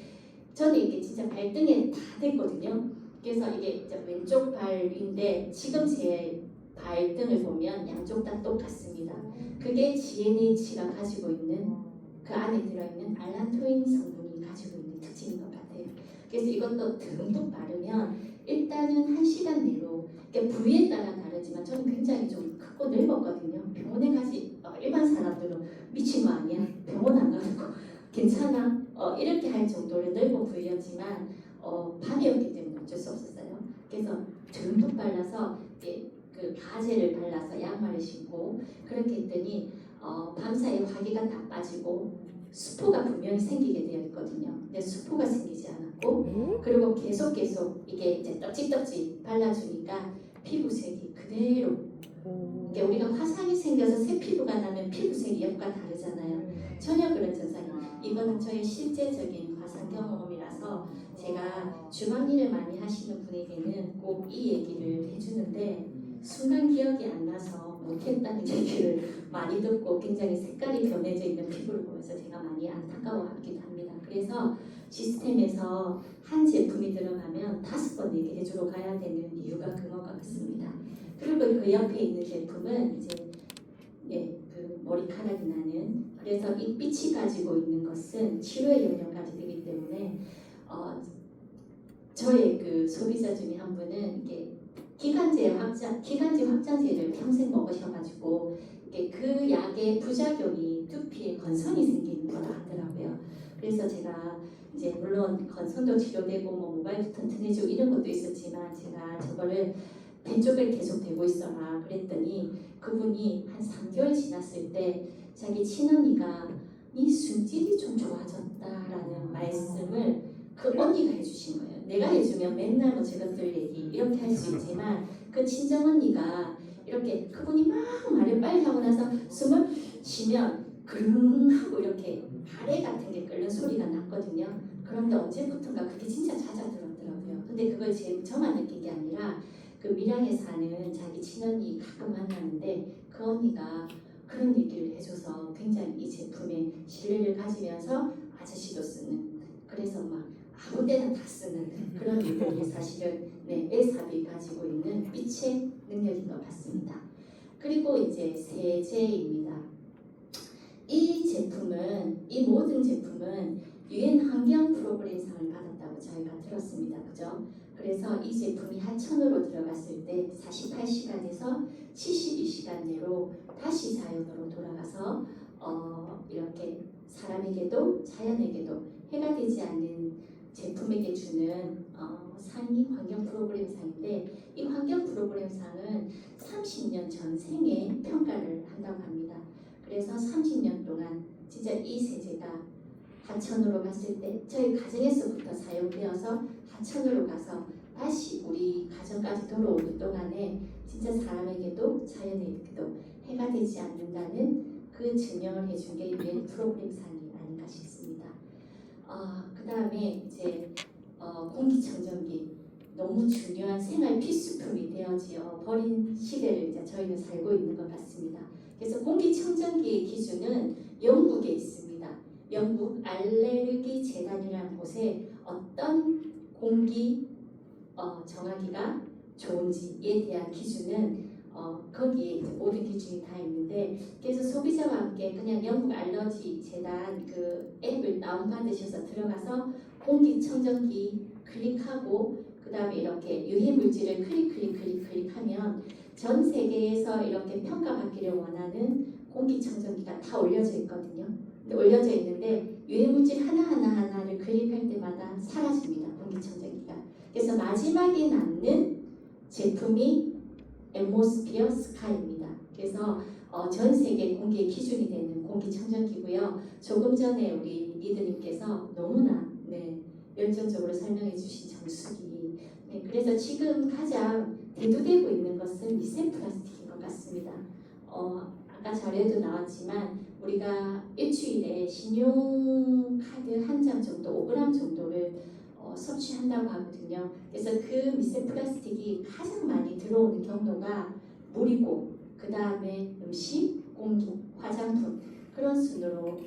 저는 이게 진짜 발등에 다 됐거든요. 그래서 이게 이제 왼쪽 발인데 지금 제 발등을 보면 양쪽 다 똑같습니다. 그게 GNH가 가지고 있는 그 안에 들어있는 알란토인 성분이 가지고 있는 특징인 것 같아요. 그래서 이것도 듬뿍 바르면 일단은 1시간 내로 부위에 따라 다르지만 저는 굉장히 좀 크고 늙었거든요. 병원에 가지 일반 사람들은 미친 거 아니야? 병원 안 가는 거 괜찮아? 이렇게 할 정도로 늙은 부위였지만 밤이었기 때문에 어쩔 수 없었어요. 그래서 듬뿍 발라서 그 가제를 발라서 양말을 신고 그렇게 했더니 밤사이 화기가 다 빠지고 수포가 분명히 생기게 되어 있거든요. 근데 수포가 생기지 않았고 그리고 계속 이게 이제 떡지떡지 발라주니까 피부색이 그대로 이게 우리가 화상이 생겨서 새 피부가 나면 피부색이 옆과 다르잖아요. 전혀 그런 증상이 이거는 저의 실제적인 화상 경험이라서 제가 주방 일을 많이 하시는 분에게는 꼭 이 얘기를 해주는데 순간 기억이 안 나서 못했다는 얘기를 많이 듣고 굉장히 색깔이 변해져 있는 피부를 보면서 제가 많이 안타까워하기도 합니다. 그래서 시스템에서 한 제품이 들어가면 5번 얘기해주러 가야 되는 이유가 그거 같습니다. 그리고 그 옆에 있는 제품은 이제 그 머리카락이 나는 그래서 이 빛이 가지고 있는 것은 치료의 영역까지 되기 때문에 저의 그 소비자 중에 한 분은 이게 기관지 확장제를 평생 먹으셔가지고 이게 그 약의 부작용이 두피에 건선이 생기는 거다 하더라고요. 그래서 제가 이제 물론 건선도 치료되고 뭐 모발도 튼튼해지고 이런 것도 있었지만 제가 저거를 왼쪽을 계속 대고 있어라 그랬더니 그분이 한 3개월 지났을 때 자기 친언니가 네 숨질이 좀 좋아졌다라는 말씀을 그 언니가 해주신 거예요. 내가 해주면 맨날 뭐 저것들 얘기 이렇게 할 수 있지만 그 친정 언니가 이렇게 그분이 막 말을 빨리 하고 나서 숨을 쉬면 그릉 하고 이렇게 가래 같은 게 끓는 소리가 났거든요. 그런데 언제부턴가 그게 진짜 잦아들었더라고요. 근데 그걸 저만 느낀 게 아니라 그 밀양에 사는 자기 친언니 가끔 만나는데 그 언니가 그런 얘기를 해줘서 굉장히 이 제품에 신뢰를 가지면서 아저씨도 쓰는 그래서 막 아무 때나 다 쓰는 그런 일들이 사실은 에삽이 가지고 있는 빛의 능력인 것 같습니다. 그리고 이제 세제입니다. 이 모든 제품은 유엔 환경 프로그램상을 받았다고 저희가 들었습니다. 그죠? 그래서 이 제품이 하천으로 들어갔을 때 48시간에서 72시간 내로 다시 자연으로 돌아가서 이렇게 사람에게도 자연에게도 해가 되지 않는 제품에게 주는 상이 환경 프로그램상인데 이 환경 프로그램상은 30년 전생에 평가를 한다고 합니다. 그래서 30년 동안 진짜 이 세제가 하천으로 갔을 때 저희 가정에서부터 사용되어서 하천으로 가서 다시 우리 가정까지 돌아오는 동안에 진짜 사람에게도 자연에게도 해가 되지 않는다는 그 증명을 해준 게 유엔 프로그램상이 아닌가 싶습니다. 그 다음에 이제 공기청정기 너무 중요한 생활 필수품이 되어지어 버린 시대를 이제 저희는 살고 있는 것 같습니다. 그래서 공기청정기의 기준은 영국에 있습니다. 영국 알레르기 재단이라는 곳에 어떤 공기 정하기가 좋은지에 대한 기준은 거기에 이제 모든 기준이 다 있는데 그래서 소비자와 함께 그냥 영국 알러지 재단 그 앱을 다운받으셔서 들어가서 공기청정기 클릭하고 그 다음에 이렇게 유해 물질을 클릭하면 전 세계에서 이렇게 평가받기를 원하는 공기청정기가 다 올려져 있거든요. 근데 올려져 있는데 유해 물질 하나를 클릭할 때마다 사라집니다. 공기청정기가. 그래서 마지막에 남는 제품이 앰모스피어 스카이입니다. 그래서 전 세계 공기의 기준이 되는 공기청정기고요. 조금 전에 우리 리드님께서 너무나 열정적으로 설명해 주신 정수기. 그래서 지금 가장 대두되고 있는 것은 미세 플라스틱인 것 같습니다. 아까 자료에도 나왔지만 우리가 일주일에 신용카드 한 장 정도, 5g 정도를 섭취한다고 하거든요. 그래서 그 미세 플라스틱이 가장 많이 들어오는 경로가 물이고 그 다음에 음식, 공기, 화장품 그런 순으로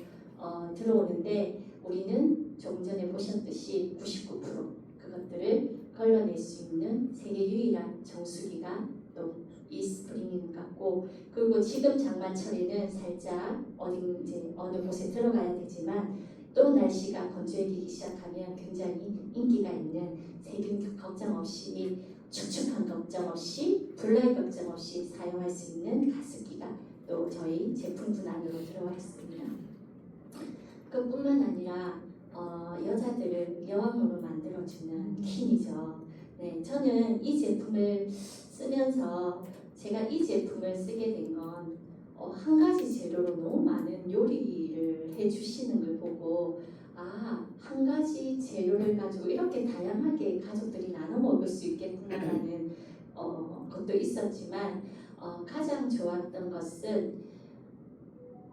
들어오는데 우리는 조금 전에 보셨듯이 99% 그것들을 걸러낼 수 있는 세계 유일한 정수기가 또 이스프링인 것 같고 그리고 지금 장마철에는 살짝 어느 곳에 들어가야 되지만 또 날씨가 건조해지기 시작하면 굉장히 인기가 있는 세균 걱정 없이 축축한 걱정 없이 블라이 걱정 없이 사용할 수 있는 가습기가 또 저희 제품군 안으로 들어와 있습니다. 그뿐만 아니라 여자들을 여왕으로 만들어주는 퀸이죠. 저는 이 제품을 쓰면서 제가 이 제품을 쓰게 된 건 한 가지 재료로 너무 많은 요리를 해주시는 걸 보고 한 가지 재료를 가지고 이렇게 다양하게 가족들이 나눠 먹을 수 있겠구나라는 것도 있었지만 가장 좋았던 것은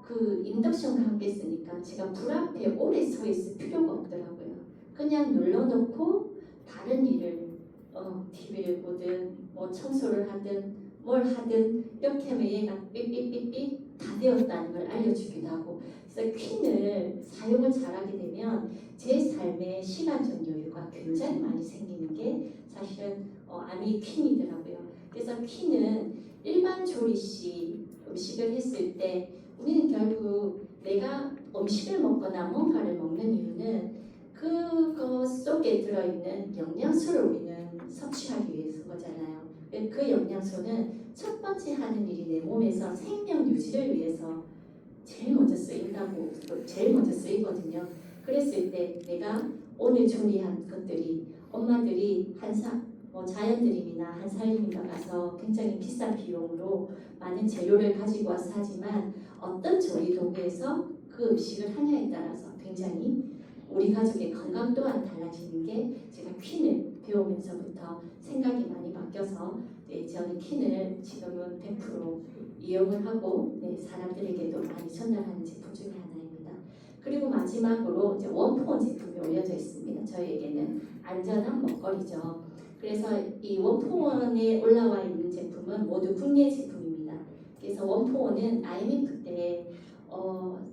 그 인덕션과 함께 쓰니까 제가 불 앞에 오래 서 있을 필요가 없더라고요. 그냥 눌러놓고 다른 일을 TV를 보든 뭐 청소를 하든 뭘 하든 이렇게 하면 얘가 삐삐삐삐 다 되었다는 걸 알려주기도 하고, 그래서 퀸을 사용을 잘하게 되면 제 삶의 시간적 여유가 굉장히 많이 생기는 게 사실은 아미 퀸이더라고요. 그래서 퀸은 일반 조리식 음식을 했을 때 우리는 결국 내가 음식을 먹거나 뭔가를 먹는 이유는 그것 속에 들어있는 영양소를 우리는 섭취하기 위해서 거잖아요. 그 영양소는 첫 번째 하는 일이 내 몸에서 생명 유지를 위해서 제일 먼저 쓰이거든요. 그랬을 때 내가 오늘 조리한 것들이 엄마들이 자연드림이나 한살림인가 가서 굉장히 비싼 비용으로 많은 재료를 가지고 와서 하지만 어떤 조리 도구에서 그 음식을 하냐에 따라서 굉장히 우리 가족의 건강 또한 달라지는 게 제가 퀸을 배우면서부터 생각이 많이 바뀌어서 저는 퀸을 지금은 100% 이용을 하고 사람들에게도 많이 전달하는 제품 중에 하나입니다. 그리고 마지막으로 이제 원포원 제품이 올려져 있습니다. 저희에게는 안전한 먹거리죠. 그래서 이 원포원에 올라와 있는 제품은 모두 국내 제품입니다. 그래서 원포원은 IMF 때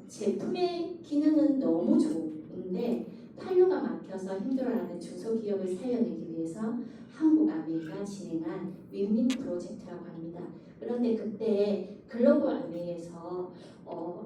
제품의 기능은 너무 좋은데 판로가 막혀서 힘들어하는 중소기업을 살려내기 위해서 한국아메이가 진행한 윈윈 프로젝트라고 합니다. 그런데 그때 글로벌 아메이에서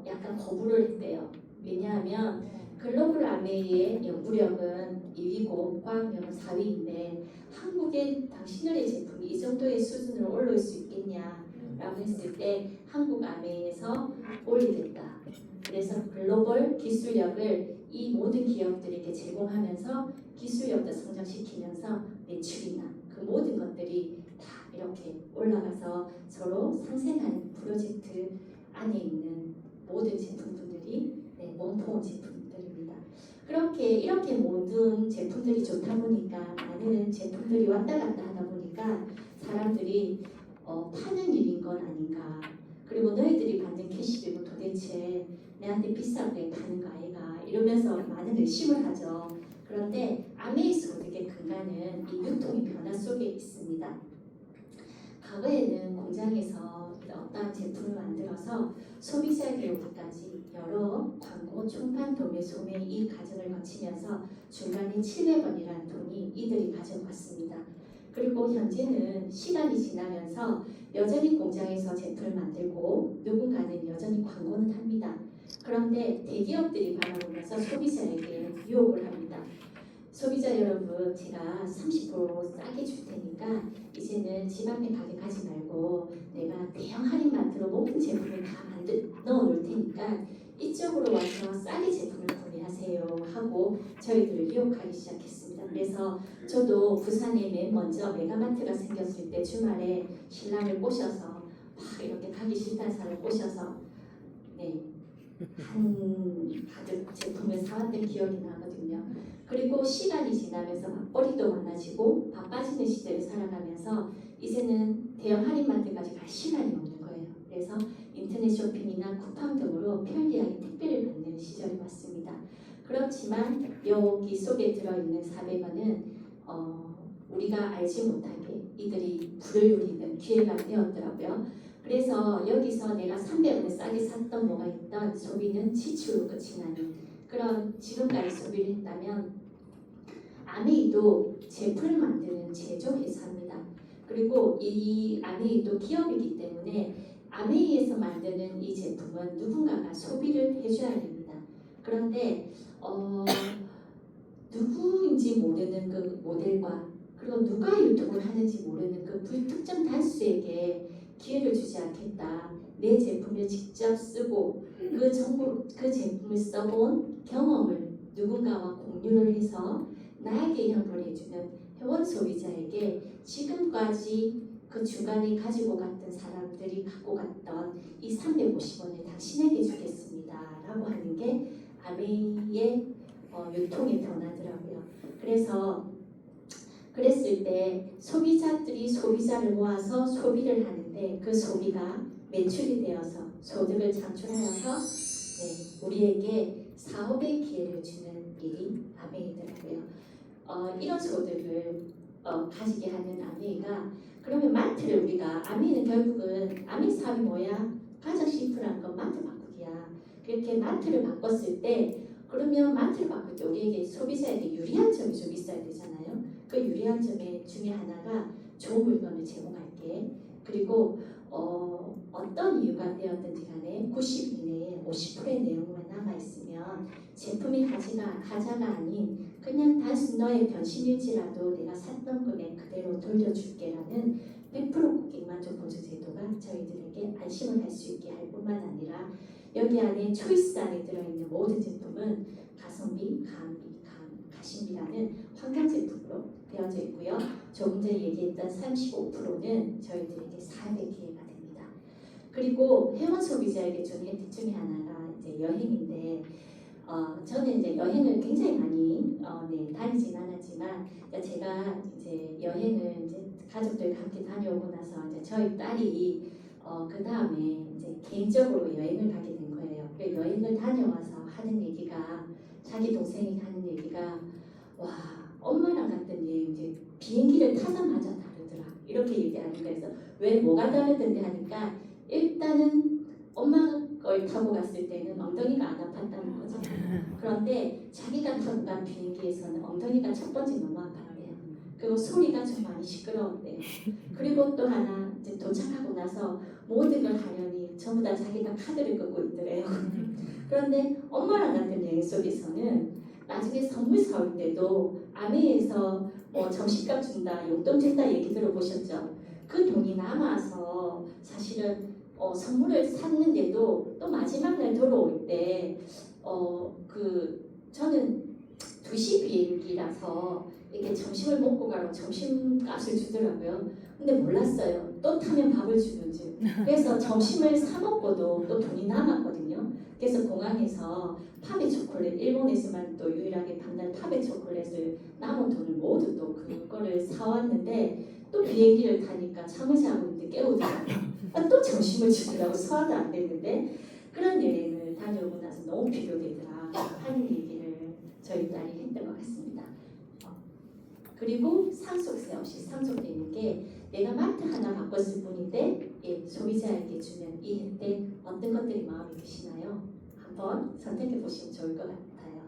약간 거부를 했대요. 왜냐하면 글로벌 아메이의 연구력은 2위고 과학력은 4위인데 한국의 당신들의 제품이 이 정도의 수준으로 올라올 수 있겠냐라고 했을 때 한국 아메이에서 올리겠다. 그래서 글로벌 기술력을 이 모든 기업들에게 제공하면서 기술력도 성장시키면서 매출이나 그 모든 것들이 다 이렇게 올라가서 서로 상생하는 프로젝트 안에 있는 모든 제품분들이 원포원 제품들입니다. 이렇게 모든 제품들이 좋다 보니까 많은 제품들이 왔다 갔다 하다 보니까 사람들이 파는 일인 건 아닌가. 그리고 너희들이 받는 캐시비도 도대체 내한테 비싸게 파는 거 아이가 이러면서 많은 의심을 하죠. 그런데 아메이스 고객의 근간은 이 유통의 변화 속에 있습니다. 과거에는 공장에서 어떤 제품을 만들어서 소비자에게로까지 여러 광고, 총판, 도매, 소매 이 과정을 거치면서 중간에 700원이라는 돈이 이들이 가져갔습니다. 그리고 현재는 시간이 지나면서 여전히 공장에서 제품을 만들고 누군가는 여전히 광고는 합니다. 그런데 대기업들이 바라보면서 소비자에게 유혹을 합니다. 소비자 여러분, 제가 30% 싸게 줄 테니까 이제는 집 앞에 가게 가지 말고 내가 대형 할인마트로 모든 제품을 다 넣어 놓을 테니까 이쪽으로 와서 싸게 제품을 구매하세요 하고 저희들을 유혹하기 시작했습니다. 그래서 저도 부산에 맨 먼저 메가마트가 생겼을 때 주말에 신랑을 꼬셔서 막 이렇게 가기 싫다는 사람을 꼬셔서 가득 제품을 사왔던 기억이 나거든요. 그리고 시간이 지나면서 맞벌이도 많아지고 바빠지는 시대를 살아가면서 이제는 대형 할인마트까지 갈 시간이 없는 거예요. 그래서 인터넷 쇼핑이나 쿠팡 등으로 편리하게 택배를 받는 시절이 왔습니다. 그렇지만 여기 속에 들어있는 400원은 우리가 알지 못하게 이들이 불을 누리는 기회가 되었더라고요. 그래서 여기서 내가 300원에 싸게 샀던 뭐가 있던 소비는 지출로 끝이 나는 그런 지금까지 소비를 했다면 아메이도 제품을 만드는 제조회사입니다. 그리고 이 아메이도 기업이기 때문에 아메이에서 만드는 이 제품은 누군가가 소비를 해줘야 됩니다. 그런데 누구인지 모르는 그 모델과 그리고 누가 유통을 하는지 모르는 그 불특정 단수에게 기회를 주지 않겠다. 내 제품을 직접 쓰고 그 제품을 써본 경험을 누군가와 공유를 해서 나에게 협업을 해주는 회원 소비자에게 지금까지 그 중간에 가지고 갔던 사람들이 갖고 갔던 이 350원을 당신에게 주겠습니다 라고 하는 게 아메이의 유통의 변화더라고요. 그랬을 때 소비자들이 소비자를 모아서 소비를 하는데 그 소비가 매출이 되어서 소득을 창출하여서 우리에게 사업의 기회를 주는 일이 아메이더라고요. 이런 소득을 가지게 하는 아메이가 그러면 마트를 우리가 아메이는 결국은 아메이 사업이 뭐야? 가장 심플한 건 마트 바꾸기야. 그렇게 마트를 바꿨을 때 그러면 마트를 바꿀 때 우리에게 소비자에게 유리한 점이 좀 있어야 되잖아요. 그 유리한 점 중에 하나가 좋은 물건을 제공할게. 그리고 어떤 이유가 되었든지 간에 90일 이내에 50%의 내용만 남아있으면 제품이 가자가 아닌 그냥 단순 너의 변심일지라도 내가 샀던 금액 그대로 돌려줄게라는 100% 고객 만족 보조 제도가 저희들에게 안심을 할 수 있게 할 뿐만 아니라 여기 안에 초이스 안에 들어있는 모든 제품은 가성비, 가심비라는 환경 제품으로 되어져 있고요. 조금 전에 얘기했던 35%는 저희들에게 사업의 기회가 됩니다. 그리고 회원 소비자에게 주는 혜택 중에 하나가 이제 여행인데 저는 이제 여행을 굉장히 많이 다니진 않았지만 제가 이제 여행을 이제 가족들과 함께 다녀오고 나서 이제 저희 딸이 그 다음에 이제 개인적으로 여행을 가게 된 거예요. 그 여행을 다녀와서 하는 얘기가 자기 동생이 하는 얘기가 와 엄마랑 갔던 여행 이제 비행기를 타자마자 다르더라 이렇게 얘기하는 거에서 왜 뭐가 다르던데 하니까 일단은 엄마 걸 타고 갔을 때는 엉덩이가 안 아팠다는 거죠. 그런데 자기가 타고 간 비행기에서는 엉덩이가 첫 번째 너무 아팠대요. 그리고 소리가 좀 많이 시끄러웠대요. 그리고 또 하나 이제 도착하고 나서 모든 걸 하려니 전부 다 자기가 카드를 끄고 있더래요. 그런데 엄마랑 갔던 여행 속에서는 나중에 선물 사올 때도 아메에서 점심값 준다, 용돈 준다 얘기 들어보셨죠? 그 돈이 남아서 사실은 선물을 샀는데도 또 마지막 날 돌아올 때 저는 2시 비행기라서 이렇게 점심을 먹고 가라고 점심값을 주더라고요. 근데 몰랐어요. 또 타면 밥을 주는지. 그래서 점심을 사 먹고도 또 돈이 남았거든요. 그래서 공항에서 파베 초콜릿, 일본에서만 또 유일하게 판단 파베 초콜릿을 남은 돈을 모두 또 그거를 사왔는데 또 비행기를 타니까 잠을 자고 있는데 깨우더라고요. 또 점심을 주더라고. 소화도 안 됐는데 그런 여행을 다녀오고 나서 너무 비교되더라 하는 얘기를 저희 딸이 했던 것 같습니다. 그리고 상속세 없이 상속되는 게 내가 마트 하나 바꿨을 뿐인데 소비자에게 주는 이 혜택 어떤 것들이 마음에 드시나요? 한번 선택해 보시면 좋을 것 같아요.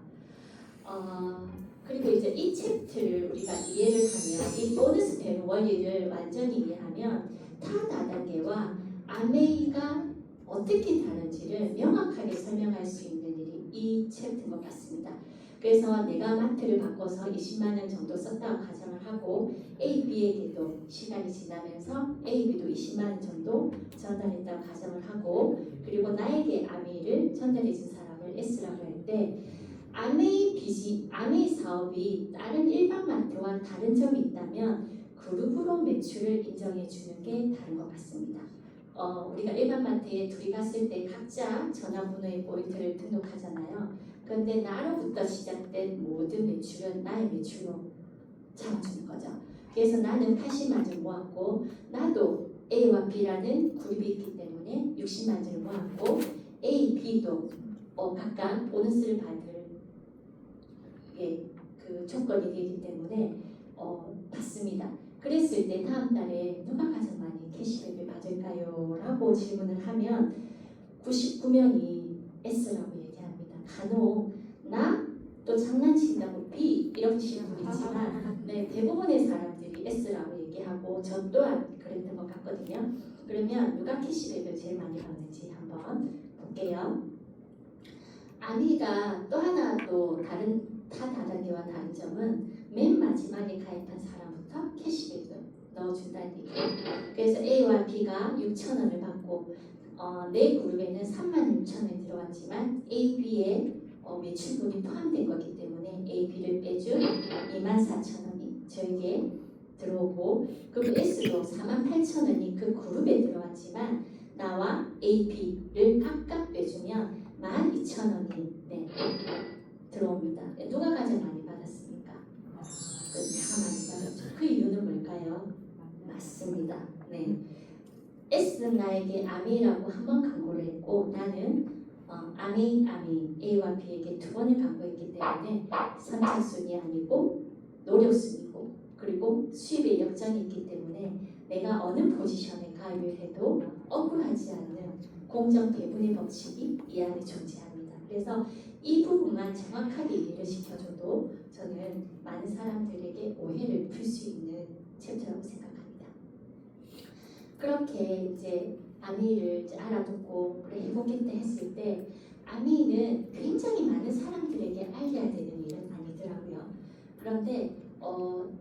그리고 이제 이 챕터를 우리가 이해를 하면 이 보너스 배분 원리를 완전히 이해하면 타 다단계와 아메이가 어떻게 다른지를 명확하게 설명할 수 있는 일이 이 챕터인 것 같습니다. 그래서 내가 마트를 바꿔서 20만 원 정도 썼다고 가정을 하고 A, B에게도 시간이 지나면서 A, B도 20만 원 정도 전달했다고 가정을 하고 그리고 나에게 아메이를 전달해준 사람을 S라고 할 때 아메이 사업이 다른 일반 마트와 다른 점이 있다면 그룹으로 매출을 인정해 주는 게 다른 것 같습니다. 우리가 일반 마트에 둘이 갔을 때 각자 전화번호에 포인트를 등록하잖아요. 그런데 나로부터 시작된 모든 매출은 나의 매출로 잡아주는 거죠. 그래서 나는 80만 원 모았고 나도 A와 B라는 그룹이 있기 때문에 60만 원을 모았고 A, B도 각각 보너스를 받을 그 조건이 되기 때문에 받습니다. 그랬을 때 다음 달에 누가 가장 많이 캐시백을 받을까요? 라고 질문을 하면 99명이 S라고 얘기합니다. 간혹 나 또 장난친다고 B 이런 식으로 있지만 대부분의 사람들이 S라고 얘기하고 저 또한 그랬던 것 같거든요. 그러면 누가 캐시백을 제일 많이 받는지 한번 볼게요. 아미가 또 하나 또 다른 타 다단계와 다른 점은 맨 마지막에 가입한 사람부터 캐시백을 넣어준다는 얘기예요. 그래서 A와 B가 6,000원을 받고 내 그룹에는 36,000원이 들어갔지만 A, B에 매출분이 포함된 거기 때문에 A, B를 빼준 24,000원이 저에게 들어오고 그리고 S도 48,000원이 그 그룹에 들어왔지만 나와 AP를 각각 빼주면 12,000원이 네, 들어옵니다. 누가 가장 많이 받았습니까? 다 많이 받았죠. 그 이유는 뭘까요? 맞습니다. 네. S는 나에게 아미라고 한 번 광고를 했고 나는 아미 A와 B에게 두 번을 광고했기 때문에 선착순이 아니고 노력순이고 그리고 수입의 역전이 있기 때문에 내가 어느 포지션에 가입을 해도 억울하지 않는 공정 배분의 법칙이 이 안에 존재합니다. 그래서 이 부분만 정확하게 이해를 시켜줘도 저는 많은 사람들에게 오해를 풀 수 있는 챕터라고 생각합니다. 그렇게 이제 아미를 이제 알아듣고 그래 해보겠다 했을 때 아미는 굉장히 많은 사람들에게 알려야 되는 일은 아니더라고요. 그런데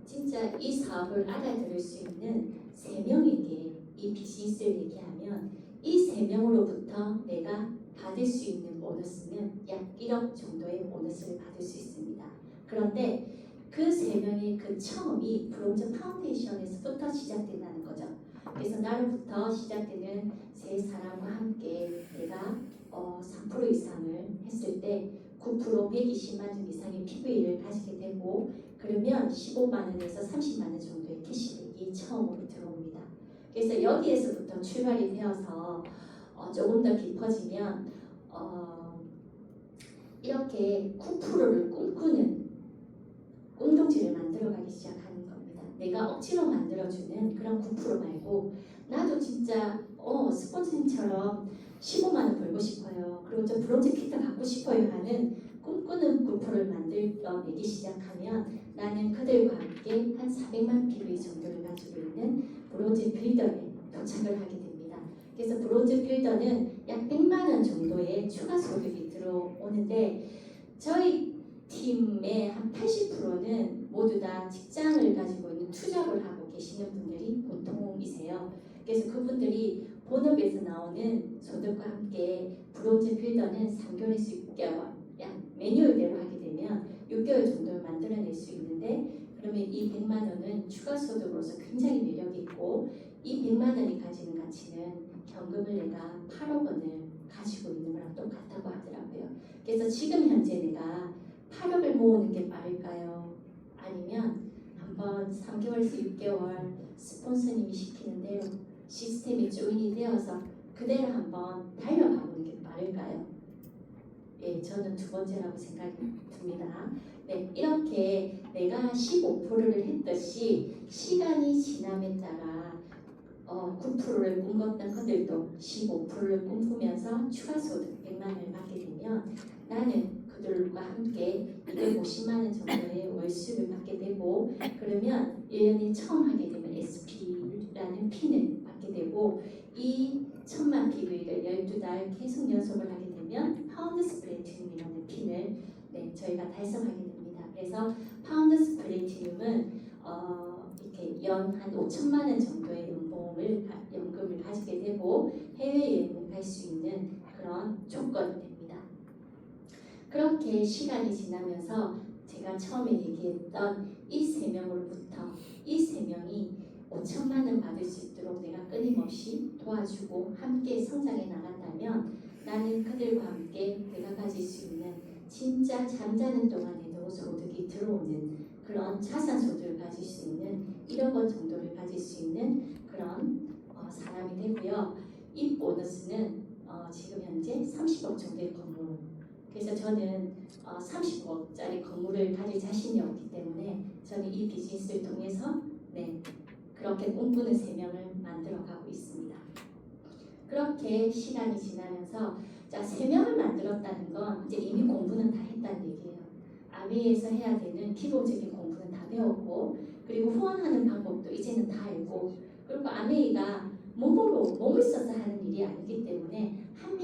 진짜 이 사업을 알아들을 수 있는 3명에게 이 비즈니스를 얘기하면 이 3명으로부터 내가 받을 수 있는 보너스는 약 1억 정도의 보너스를 받을 수 있습니다. 그런데 그 3명의 그 처음이 브론즈 파운데이션에서부터 시작된다는 거죠. 그래서 나로부터 시작되는 세 사람과 함께 내가 3% 이상을 했을 때 9% 120만 원 이상의 PV를 가지게 되고 그러면 15만 원에서 30만 원 정도의 캐시백이 처음으로 들어옵니다. 그래서 여기에서부터 출발이 되어서 조금 더 깊어지면 이렇게 9%를 꿈꾸는 공동체를 만들어가기 시작하는 겁니다. 내가 억지로 만들어주는 그런 9% 말고 나도 진짜 스폰서님처럼 15만 원 벌고 싶어요. 그리고 저 브론즈 키트 갖고 싶어요 하는 꿈꾸는 9%를 만들어내기 시작하면 나는 그들과 함께 한 400만 PV 정도를 가지고 있는 브론즈 빌더에 도착을 하게 됩니다. 그래서 브론즈 빌더는 약 100만 원 정도의 추가 소득이 들어오는데 저희 팀의 한 80%는 모두 다 직장을 가지고 있는 투잡을 하고 계시는 분들이 보통이세요. 그래서 그분들이 본업에서 나오는 소득과 함께 브론즈 빌더는 3개월에서 6개월 약 매뉴얼대로 하게 되면 6개월 정도를 만들어낼 수 있는데 그러면 이 100만 원은 추가 소득으로서 굉장히 매력이 있고 이 100만 원이 가지는 가치는 현금을 내가 8억 원을 가지고 있는 거랑 똑같다고 하더라고요. 그래서 지금 현재 내가 8억을 모으는 게 빠를까요? 아니면 한번 3개월에서 6개월 스폰서님이 시키는 대로 시스템이 조인이 되어서 그대로 한번 달려가 보는 게 빠를까요? 예, 저는 두 번째라고 생각이 듭니다. 네, 이렇게 내가 15%를 했듯이 시간이 지남에 따라 9%를 꿈꿨던 그들도 15%를 꿈꾸면서 추가 소득 100만 원을 받게 되면 나는 그들과 함께 250만 원 정도의 월수를 받게 되고 그러면 1년에 처음 하게 되면 SP라는 핀을 받게 되고 이 1000만 PV를 12달 계속 연속을 하게 되면 파운드스 플래티늄이라는 핀을 저희가 달성하게 됩니다. 그래서 파운드스 플래티늄은 이렇게 연 한 5천만 원 정도의 연금을 가지게 되고 해외여행을 갈 수 있는 그런 조건이 됩니다. 그렇게 시간이 지나면서 제가 처음에 얘기했던 이 3명으로부터 이 3명이 5천만 원 받을 수 있도록 내가 끊임없이 도와주고 함께 성장해 나간다면 나는 그들과 함께 내가 가질 수 있는 진짜 잠자는 동안에도 소득이 들어오는 그런 자산 소득을 가질 수 있는 1억 원 정도를 가질 수 있는 그런 사람이 되고요. 이 보너스는 지금 현재 30억 정도의 건물. 그래서 저는 30억짜리 건물을 가질 자신이 없기 때문에 저는 이 비즈니스를 통해서 그렇게 꿈꾸는 3명을 만들어가고 있습니다. 그렇게 시간이 지나면서 자 3명을 만들었다는 건 이제 이미 공부는 다 했다는 얘기예요. 아메이에서 해야 되는 기본적인 공부는 다 배웠고 그리고 후원하는 방법도 이제는 다 알고 그리고 아메이가 몸을 써서 하는 일이 아니기 때문에 한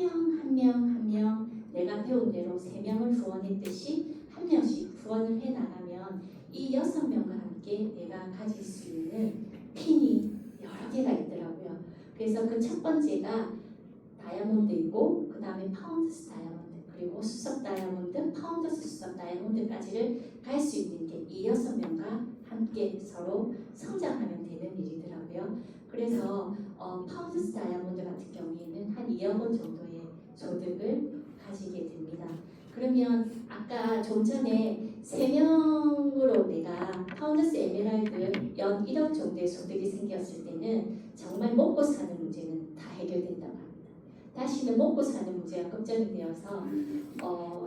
명 내가 배운 대로 3명을 후원했듯이 한 명씩 후원을 해나가면 이 6명과 함께 내가 가질 수 있는 핀이 여러 개가 있더라고요. 그래서 그 첫 번째가 다이아몬드이고 그 다음에 파운드스 다이아몬드 그리고 수석 다이아몬드, 파운드스 수석 다이아몬드까지를 갈 수 있는 게 이 6명과 함께 서로 성장하면 되는 일이더라고요. 그래서 파운드스 다이아몬드 같은 경우에는 한 2억 원 정도의 소득을 가지게 됩니다. 그러면 아까 좀 전에 3명으로 내가 파운드스 에메랄드 연 1억 정도의 소득이 생겼을 때는 정말 먹고 사는 문제는 다 해결된다고 합니다. 다시는 먹고 사는 문제가 걱정이 되어서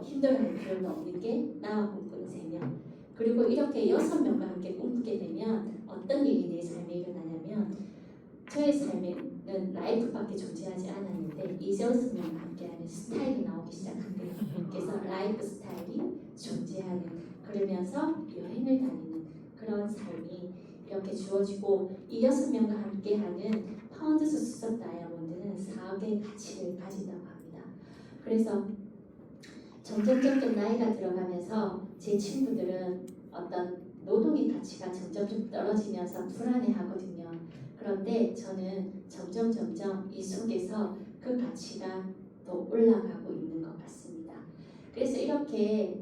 힘들어할 필요는 없는 게 나와 꿈꾸는 3명. 그리고 이렇게 6명과 함께 꿈꾸게 되면 어떤 일이 내 삶에 일어나냐면 저의 삶에는 라이프밖에 존재하지 않았는데 이 6명과 함께하는 스타일이 나오기 시작한대요. 그래서 라이프 스타일이 존재하는 그러면서 여행을 다니는 그런 삶이 이렇게 주어지고 이 6명과 함께하는 파운드스 수석 다이아몬드는 4억의 가치를 가진다고 합니다. 그래서 점점 나이가 들어가면서 제 친구들은 어떤 노동의 가치가 점점 떨어지면서 불안해하거든요. 그런데 저는 점점 이 속에서 그 가치가 또 올라가고 있는 것 같습니다. 그래서 이렇게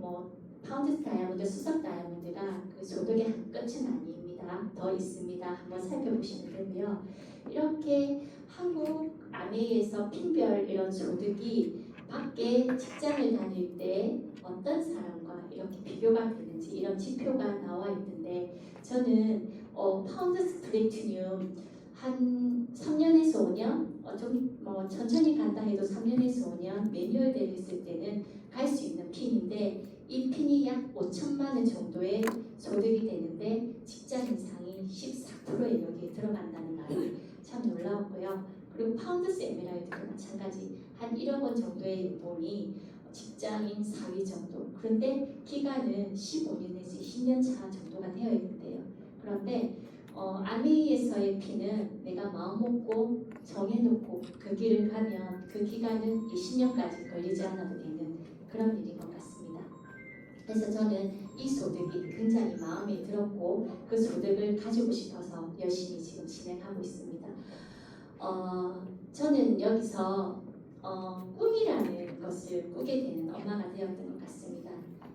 파운드 다이아몬드, 수석 다이아몬드가 그 소득의 한 끝은 아닙니다. 더 있습니다. 한번 살펴보시면 되고요. 이렇게 한국 아메이에서 핀별 이런 소득이 밖에 직장을 다닐 때 어떤 사람과 이렇게 비교가 되는지 이런 지표가 나와 있는데 저는 파운드스 플래티늄 한 3년에서 5년 천천히 간다 해도 3년에서 5년 매뉴얼 대를 했을 때는 갈 수 있는 핀인데 이 핀이 약 5천만 원 정도의 소득이 되는데 직장 인상이 14%에 여기에 들어간다는 말이 참 놀라웠고요. 그리고 파운드스 에메랄드도 마찬가지 한 1억 원 정도의 연봉이 직장인 4위 정도. 그런데 기간은 15년에서 20년 차 정도가 되어 있는데요. 그런데 아메이에서의 피는 내가 마음 먹고 정해놓고 그 길을 가면 그 기간은 20년까지 걸리지 않아도 되는 그런 일인 것 같습니다. 그래서 저는 이 소득이 굉장히 마음에 들었고 그 소득을 가지고 싶어서 열심히 지금 진행하고 있습니다. 저는 여기서 꿈이라는 것을 꾸게 되는 엄마가 되었던 것 같습니다.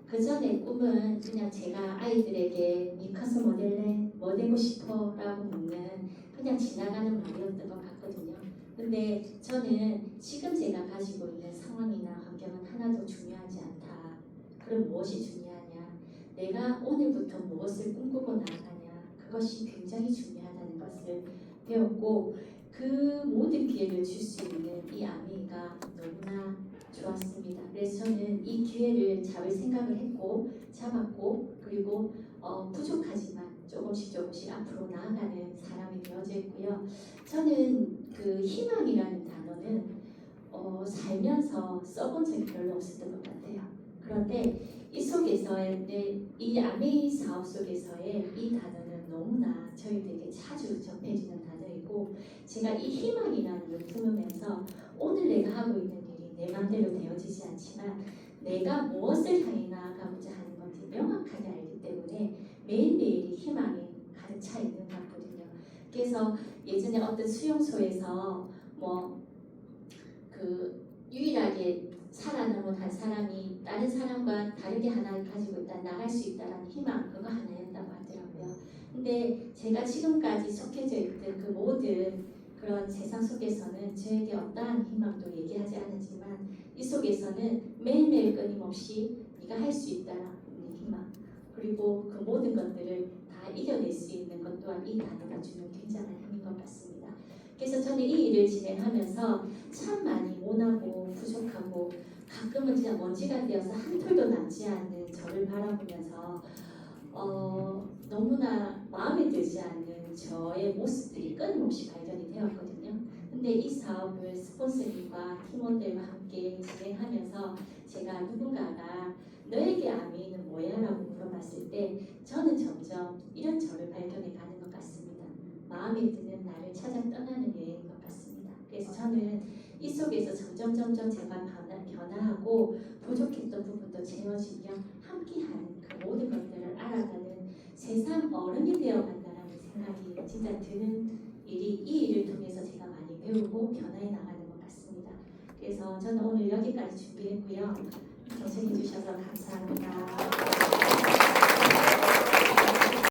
그 전에 꿈은 그냥 제가 아이들에게 니 커서 뭐 될래? 뭐 되고 싶어? 라고 묻는 그냥 지나가는 말이었던 것 같거든요. 근데 저는 지금 제가 가지고 있는 상황이나 환경은 하나도 중요하지 않다. 그럼 무엇이 중요하냐? 내가 오늘부터 무엇을 꿈꾸고 나가냐? 그것이 굉장히 중요하다는 것을 배웠고 그 모든 기회를 줄 수 있는 이 아미가 너무나 좋았습니다. 그래서 저는 이 기회를 잡을 생각을 했고 잡았고 그리고 부족하지만 조금씩 앞으로 나아가는 사람이 되어져 있고요. 저는 그 희망이라는 단어는 살면서 써본 적이 별로 없었던 것 같아요. 그런데 이 속에서의 이 아메이 사업 속에서의 이 단어는 너무나 저희들에게 자주 접해지는 단어이고 제가 이 희망이라는 걸 품으면서 오늘 내가 하고 있는 일이 내 맘대로 되어지지 않지만 내가 무엇을 향해 나아가고자 하는 건지 명확하게 알기 때문에 매일매일이 희망이 가득 차 있는 것 같거든요. 그래서 예전에 어떤 수용소에서 유일하게 살아남은 한 사람이 다른 사람과 다르게 하나를 가지고 있다, 나갈 수 있다라는 희망, 그거 하나였다고 하더라고요. 근데 제가 지금까지 속해져 있던 그 모든 그런 세상 속에서는 저에게 어떠한 희망도 얘기하지 않았지만 이 속에서는 매일매일 끊임없이 네가 할 수 있다라는 희망, 그리고 그 모든 것들을 다 이겨낼 수 있는 것 또한 이 단어가 주는 굉장한 힘인 것 같습니다. 그래서 저는 이 일을 진행하면서 참 많이 모나고 부족하고 가끔은 진짜 먼지가 되어서 한 톨도 남지 않는 저를 바라보면서 너무나 마음에 들지 않는 저의 모습들이 끊임없이 발견이 되었거든요. 근데 이 사업을 스폰서님과 팀원들과 함께 진행하면서 제가 누군가가 너에게 아미는 뭐야? 라고 물어봤을 때 저는 점점 이런 저를 발견해 가는 것 같습니다. 마음에 드는 나를 찾아 떠나는 여행인 것 같습니다. 그래서 저는 이 속에서 점점 제가 변화하고 부족했던 부분도 채워지며 함께하는 그 모든 것들을 알아가는 세상 어른이 되어간다는 생각이 진짜 드는 일이 이 일을 통해서 제가 많이 배우고 변화해 나가는 것 같습니다. 그래서 저는 오늘 여기까지 준비했고요. 경청해 주셔서 감사합니다.